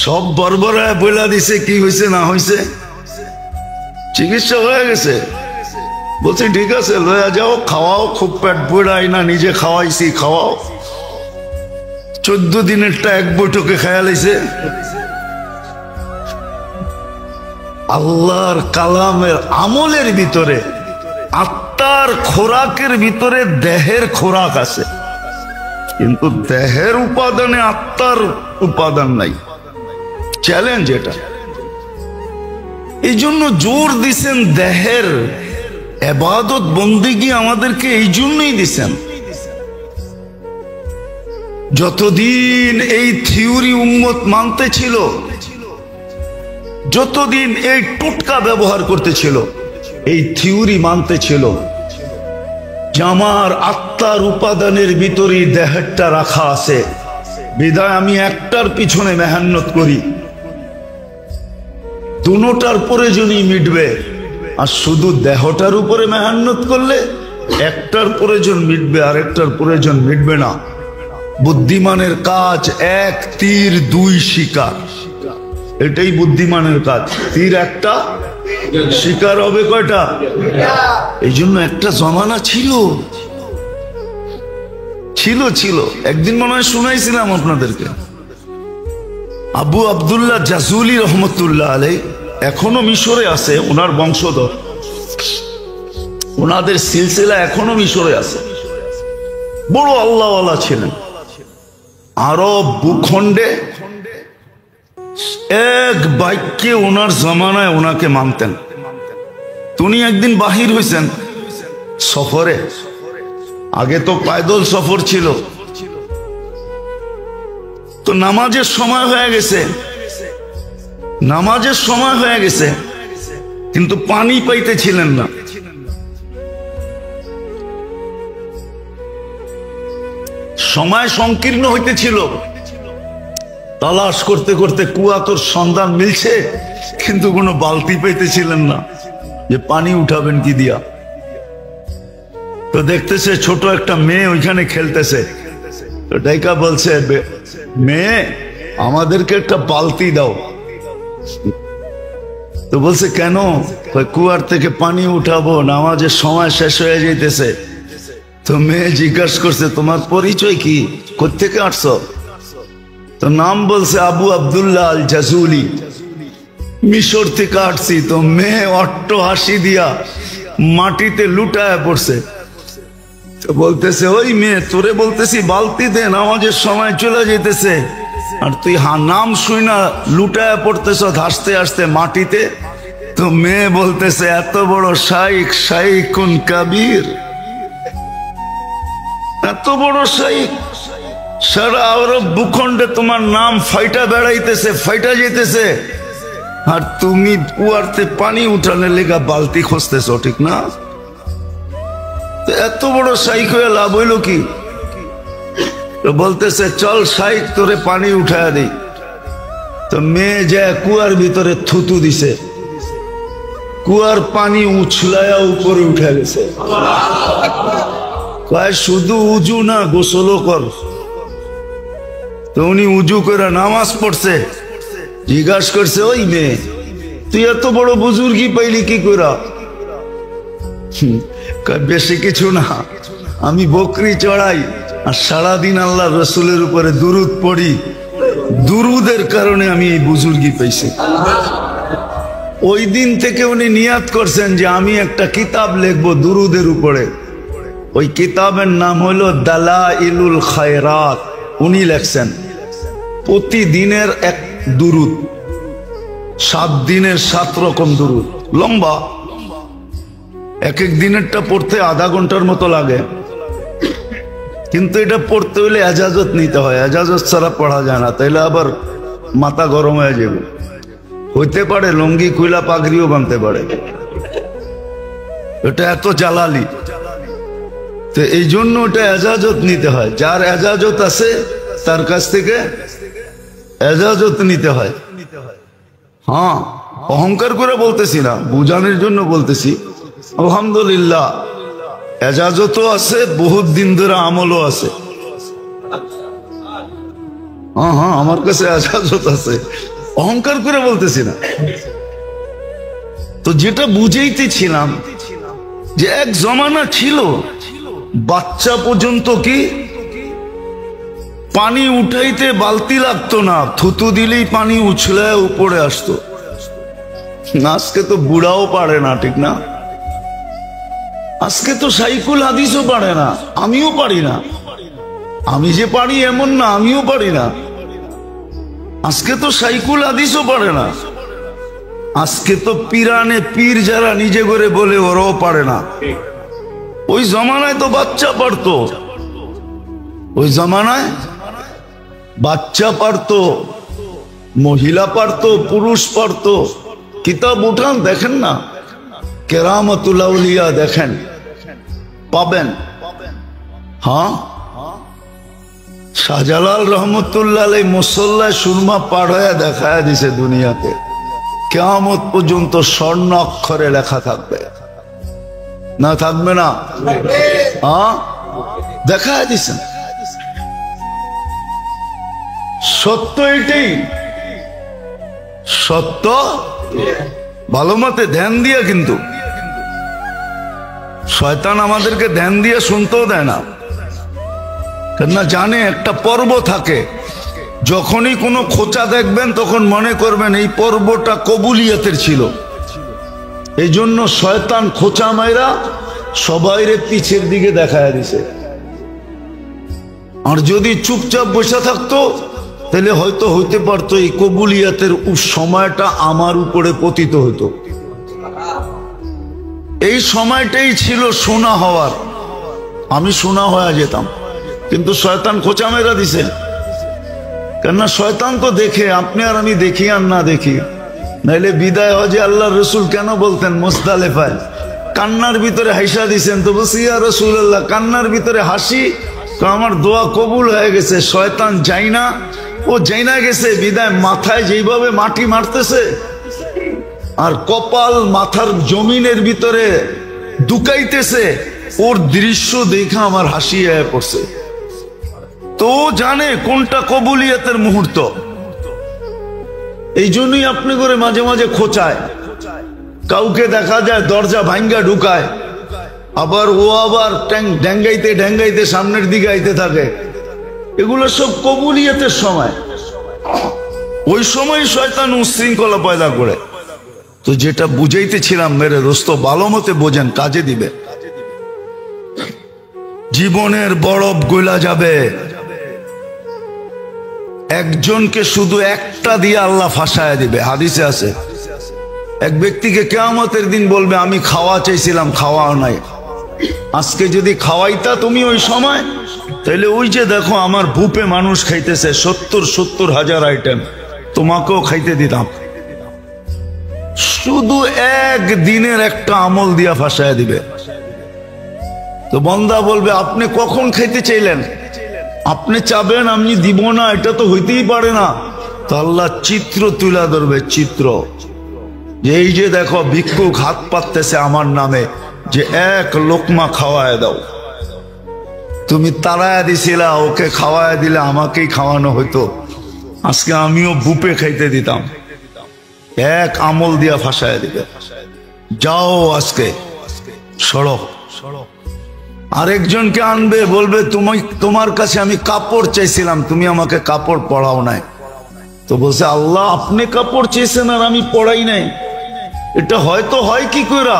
সব বর্বরায় বইলা দিছে কি হয়েছে না হয়েছে, চিকিৎসা হয়ে গেছে। বলছি ঠিক আছে লয়া যাও, খাওয়াও, খুব পেট বইড়াই না, নিজে খাওয়াইছি, খাওয়াও। 14 দিনেরটা এক বৈঠকে খায়া লাইছে। আল্লাহর কালামের আমলের ভিতরে, আত্মার খোরাকের ভিতরে দেহের খোরাক আছে, কিন্তু দেহের উপাদানে আত্মার উপাদান নাই। চ্যালেঞ্জ এটা। এই জন্য জোর দিছেন দেহের ইবাদত বন্দেগী আমাদেরকে এই জন্যই দিছেন। যতদিন এই থিওরি উম্মত মানতে ছিল, যতদিন এই টুটকা ব্যবহার করতে ছিল, এই থিওরি মানতে ছিল যে আমার আত্মার উপাদানের ভিতরেই দেহেরটা রাখা আছে, বিধায় আমি একটার পিছনে মেহনত করি, দুটোটার প্রয়োজনই মিটবে। আর শুধু দেহটার উপরে মেহনত করলে একটার প্রয়োজন মিটবে, আরেকটার প্রয়োজন মিটবে না। বুদ্ধিমানের কাজ 1 তীর 2 শিকার, এটাই বুদ্ধিমানের কাজ। তীর একটা, শিকার হবে কয়টা? এই জন্য একটা জমানা ছিল ছিল ছিল একদিন মনে হয় শুনাইছিলাম আপনাদেরকে, আবু আব্দুল্লাহ জাজুলি রহমতুল্লাহ আলাইহি এখনো মিশরে আছে, ওনার বংশধর, ওনাদের সিলসিলা এখনো মিশরে আছে। বড় আল্লাহওয়ালা ছিলেন। আরব ভূখণ্ডে এক বাক্যে ওনার জমানায় ওনাকে মানতেন। উনি একদিন বাহির হয়েছেন সফরে। আগে তো পায়দল সফর ছিল, তো নামাজের সময় হয়ে গেছে, নামাজের সময় হয়ে গেছে, কিন্তু পানি পাইতেছিলেন না। সময় সংকীর্ণ হইতেছিল। তালাশ করতে করতে কুয়াতোর সন্ধান মিলছে, কিন্তু কোনো বালতি পাইতেছিলেন না যে পানি উঠাবেন কি দিয়া। তো দেখতেছে ছোট একটা মেয়ে ওইখানে খেলতেছে, তো ডাইকা বলছে, মেয়ে আমাদেরকে একটা বালতি দাও। তো বলছে কেন? কুয়ার থেকে পানি উঠাবো, নামাজের সময় শেষ হয়ে যাইতেছে। তো মেয়ে জিজ্ঞাসা করছে, তোমার পরিচয় কি, কোত্থেকে আসছো? তো নাম বলছে আবু আব্দুল্লাহ আল জাজুলি, মিশর থেকে আসছি। তো মেয়ে অট্ট হাসি দিয়া মাটিতে লুটায় পড়ছে। তো বলতেছে, ওই মেয়ে তোরে বলতেছি বালতি দে, নামাজের সময় চলে যেতেছে, আর তুই নাম শুই না লুটায় পড়তেছ হাসতে হাসতে মাটিতে। তো মেয়ে বলতেছে, এত বড় শাইখ, শাইখুন কাবীর, এত বড় শাইখ, সারা আরব ভূখণ্ডে তোমার নাম ফাইটা বেড়াইতেছে, ফাইটা যেতেছে, আর তুমি কুয়ারতে পানি উঠানোর লেগা বালতি খুঁজতেছ, ঠিক না? এত বড় শাইখ হয়ে লাভ হইল কি? তো বলতেছে, চল শাইখ তোরে পানি উঠায় দেই। তো মেয়ে যায় কুয়ার ভিতরে থুতু দিছে, কুয়ার পানি উছলায়া উপরে উঠে গেছে। কয় শুধু উজু না, গোসলও কর। তো উনি উজু করে নামাজ পড়ছে। জিজ্ঞাসা করছে, ওই মেয়ে তুই এত বড় বুজুর্গি পাইলি কি কইরা? বেশি কিছু না, আমি বকরি চড়াই আর সারাদিন আল্লাহ রসুলের উপরে দুরুদ পড়ি, দুরুদের কারণে আমি এই বুজুর্গি পাইছি। ওই দিন থেকে উনি নিয়াত করছেন যে আমি একটা কিতাব লিখবো দুরুদের উপরে। ওই কিতাবের নাম হলো দালাইলুল খায়রাত। উনি লেখছেন প্রতিদিনের এক দুরুদ, 7 দিনের 7 রকম দুরুদ, লম্বা। এক এক দিনেরটা পড়তে আধা ঘন্টার মতো লাগে, কিন্তু এটা পড়তে হইলে এজাজত নিতে হয়, এজাজত ছাড়া পড়া যায় না, তাইলে আবার মাথা গরম হয়ে যাবে। হইতে পারে লঙ্গি খুইলা পাগড়িও বানতে পারে, এটা এত জালালি। তো এই জন্য ওটা এজাজত নিতে হয়, যার এজাজত আছে তার কাছ থেকে এজাজত নিতে হয়। হ্যাঁ, অহংকার করে বলতেছি না, বুঝানোর জন্য বলতেছি। আলহামদুলিল্লাহ এজাজতও আছে, বহুত দিন ধরে আমলও আছে। হ্যাঁ হ্যাঁ, আমার কাছে এজাজত আছে, অহংকার করে বলতেছি না। তো যেটা বুঝাইতেছিলাম যে এক জমানা ছিল বাচ্চা পর্যন্ত কি পানি উঠাইতে বালতি লাগতো না, থুতু দিলেই পানি উছলে উপরে আসতো। আজকে তো বুড়াও পারে না, ঠিক না? আজকে তো সাইকুল হাদিসও পারে না, আমিও পারি না। আমি যে পারি এমন না, আমিও পারি না। আজকে তো সাইকুল হাদিসও পারে না। আজকে তো পিরানে পীর যারা নিজে করে বলে ওরাও পারে না। ওই জমানায় তো বাচ্চা পারতো, ওই জমানায় বাচ্চা পারতো, মহিলা পারতো, পুরুষ পারতো। কিতাব উঠান, দেখেন না, কেরামতুল আউলিয়া দেখেন, পাবেন। হ্যাঁ, শাহজালাল রহমতুল্লাহ আলাইহি মুসল্লায় সুরমা পাড়ায় দেখায় দিছে দুনিয়াতে, কিয়ামত পর্যন্ত স্বর্ণ অক্ষরে লেখা থাকবে, না থাকবে না? হ্যাঁ, দেখায় দিছেন। সত্য এটাই, সত্য। ভালো মতে ধ্যান দিয়ে, কিন্তু শয়তান আমাদেরকে ধ্যান দিয়ে শুনতেও দেয় না, কেননা জানে একটা পর্ব থাকে। যখনই কোনো খোঁচা দেখবেন তখন মনে করবেন এই পর্বটা কবুলিয়তের ছিল। এই জন্য শয়তান খোঁচা মাইরা সবাইরে পিছের দিকে দেখায় দিছে। আর যদি চুপচাপ বসে থাকতো তাহলে হয়তো হইতে পারতো এই কবুলিয়তের সময়টা আমার উপরে পতিত হতো। এই সময়টাই ছিল সোনা হওয়ার, আমি সোনা হয়ে যেতাম। কিন্তু শয়তান খোঁচা মেরা দিছে, কেননা শয়তান তো দেখে, আপনি আর আমি দেখি আর না দেখি। নাইলে বিদায় হজে আল্লাহর রসুল কেন বলতেন মুজদালিফায় কান্নার ভিতরে হাসা দিছেন? তো বলছি ইয়া রাসূলুল্লাহ, কান্নার ভিতরে হাসি তো আমার দোয়া কবুল হয়ে গেছে। শয়তান যাই না, ও যাই না গেছে বিদায় মাথায় যেইভাবে মাটি মারতেছে আর কপাল মাথার জমিনের ভিতরে দুকাইতেছে, ওর দৃশ্য দেখে আমার হাসি আয়া পড়ছে। তো জানে কোনটা কবুলিয়তের মুহূর্ত। এই জন্যই আপনি করে মাঝে মাঝে খোঁচায়, কাউকে দেখা যায় দরজা ভাঙ্গা ঢুকায়, আবার ও আবার ড্যাঙ্গাইতে ড্যাঙ্গাইতে সামনের দিকে আইতে থাকে। এগুলো সব কবুলিয়তের সময়। ওই সময় শয়তান উশৃঙ্খলা পয়দা করে। তো যেটা বুঝাইতেছিলাম মেরে দোস্ত, ভালো মতে বোঝেন, কাজে দিবে। জীবনের বরফ গলা যাবে, একজনকে শুধু একটা দিয়ে আল্লাহ ফাঁসায় দিবে। হাদিসে আছে, এক ব্যক্তিকে কিয়ামতের দিন বলবে আমি খাওয়া চাইছিলাম, খাওয়াও নাই। আজকে যদি খাওয়াইতা তুমি ওই সময়, তাহলে ওই যে দেখো আমার বুপে মানুষ খাইতেছে 70 হাজার আইটেম, তোমাকেও খাইতে দিতাম। শুধু এক দিনের একটা আমল দিয়া ফাঁসায় দিবে। তো বান্দা বলবে আপনি কখন খাইতে চাইলেন? আপনি চাবেন আমি দিব না, এটা তো হইতেই পারে না। তো আল্লাহ চিত্র তুলা ধরবে, চিত্র, যে এই যে দেখো ভিক্ষুক হাত পাততেছে আমার নামে, যে এক লোকমা খাওয়ায় দাও। তুমি তাড়ায় দিছিলা, ওকে খাওয়ায় দিলে আমাকেই খাওয়ানো হইতো, আজকে আমিও বুপে খাইতে দিতাম। এক আমল দিয়া ফাঁসায় দিবে, যাও আজকে সড়ক। আরেকজনকে আনবে, বলবে তোমার কাছে আমি কাপড় চাইছিলাম, তুমি আমাকে কাপড় পরাও নাই। তো বলছে আল্লাহ আপনি কাপড় চেয়েছেন আর আমি পরাই নাই, এটা হয়তো হয় কি কইরা?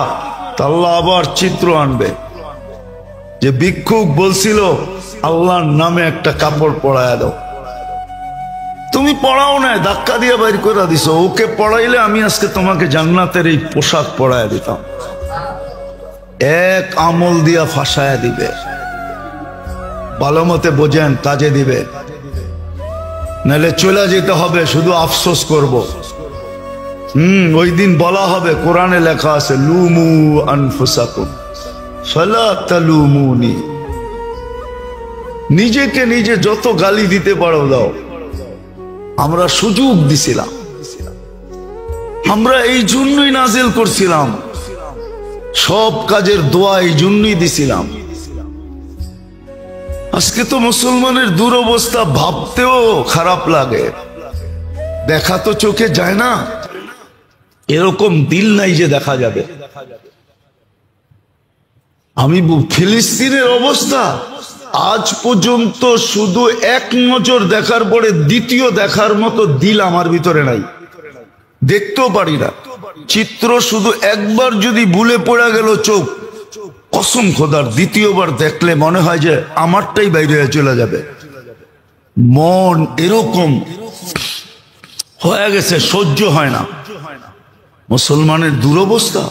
তা আল্লাহ আবার চিত্র আনবে, যে ভিক্ষুক বলছিল আল্লাহর নামে একটা কাপড় পরায় দাও, তুমি পড়াও নাই, ধাক্কা দিয়ে বাইর করে দিছো। ওকে পড়াইলে আমি আজকে তোমাকে জান্নাতের এই পোশাক পরায় দিতাম। এক আমল দিয়া ফাঁসায় দিবে। ভালো মতে বোঝেন, কাজে দিবে, নাহলে চলে যেতে হবে, শুধু আফসোস করব। ওই দিন বলা হবে, কোরআনে লেখা আছে লুমু আনফুসাকুম ফালা তালুমুনি, নিজেকে নিজে যত গালি দিতে পারো দাও। আমরা সুযোগ দিছিলাম, আমরা এই জন্যই নাজিল করছিলাম সব কাজের দোয়া এই জন্যই দিছিলাম। আজকে তো মুসলমানের দুরবস্থা ভাবতেও খারাপ লাগে। দেখা তো চোখে যায় না, এরকম দিল নাই যে দেখা যাবে। আমি ফিলিস্তিনের অবস্থা আজ পর্যন্ত শুধু এক নজর দেখার পরে দ্বিতীয় দেখার মতো দিল আমার ভিতরে নাই, দেখতেও পারি না। চিত্র শুধু একবার যদি ভুলে পড়ে গেল চোখ, কসম খোদার দ্বিতীয়বার দেখলে মনে হয় যে আমারটাই বাইরে হয়ে চলে যাবে। মন এরকম হয়ে গেছে, সহ্য হয় না। মুসলমানের দুরবস্থা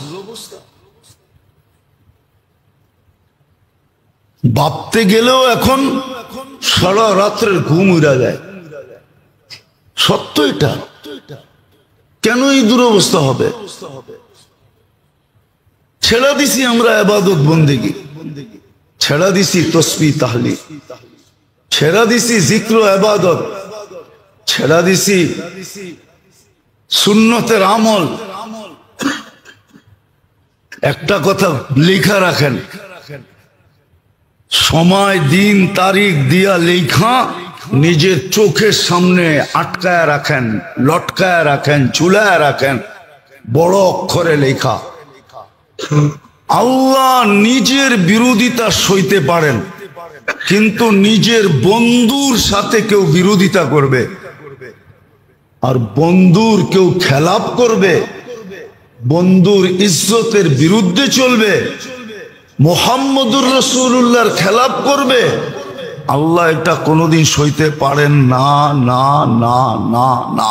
ভাবতে গেলেও এখন সারা রাত্রের ঘুম উড়া যায়। সত্য এটা। কেন এই দুরবস্থা হবে? ছেড়া দিছি আমরা ইবাদত বন্দেগী, ছেড়া দিছি তসবিহ তাহলিল, ছেড়া দিছি জিক্র ইবাদত, ছেড়া দিছি সুন্নতের আমল। একটা কথা লেখা রাখেন, সময় দিন তারিখ দিয়া লেখা নিজের চোখের সামনে আটকায় রাখেন, লটকায় রাখেন, চুলায় রাখেন, বড় অক্ষরে লেখা। আল্লাহ নিজের বিরোধিতা সইতে পারেন, কিন্তু নিজের বন্ধুর সাথে কেউ বিরোধিতা করবে আর বন্ধুর কেউ খেলাপ করবে, বন্ধুর ইজ্জতের বিরুদ্ধে চলবে, মুহাম্মদুর রাসূলুল্লাহর খেলাপ করবে, আল্লাহ এটা কোনোদিন সইতে পারেন না, না, না, না, না।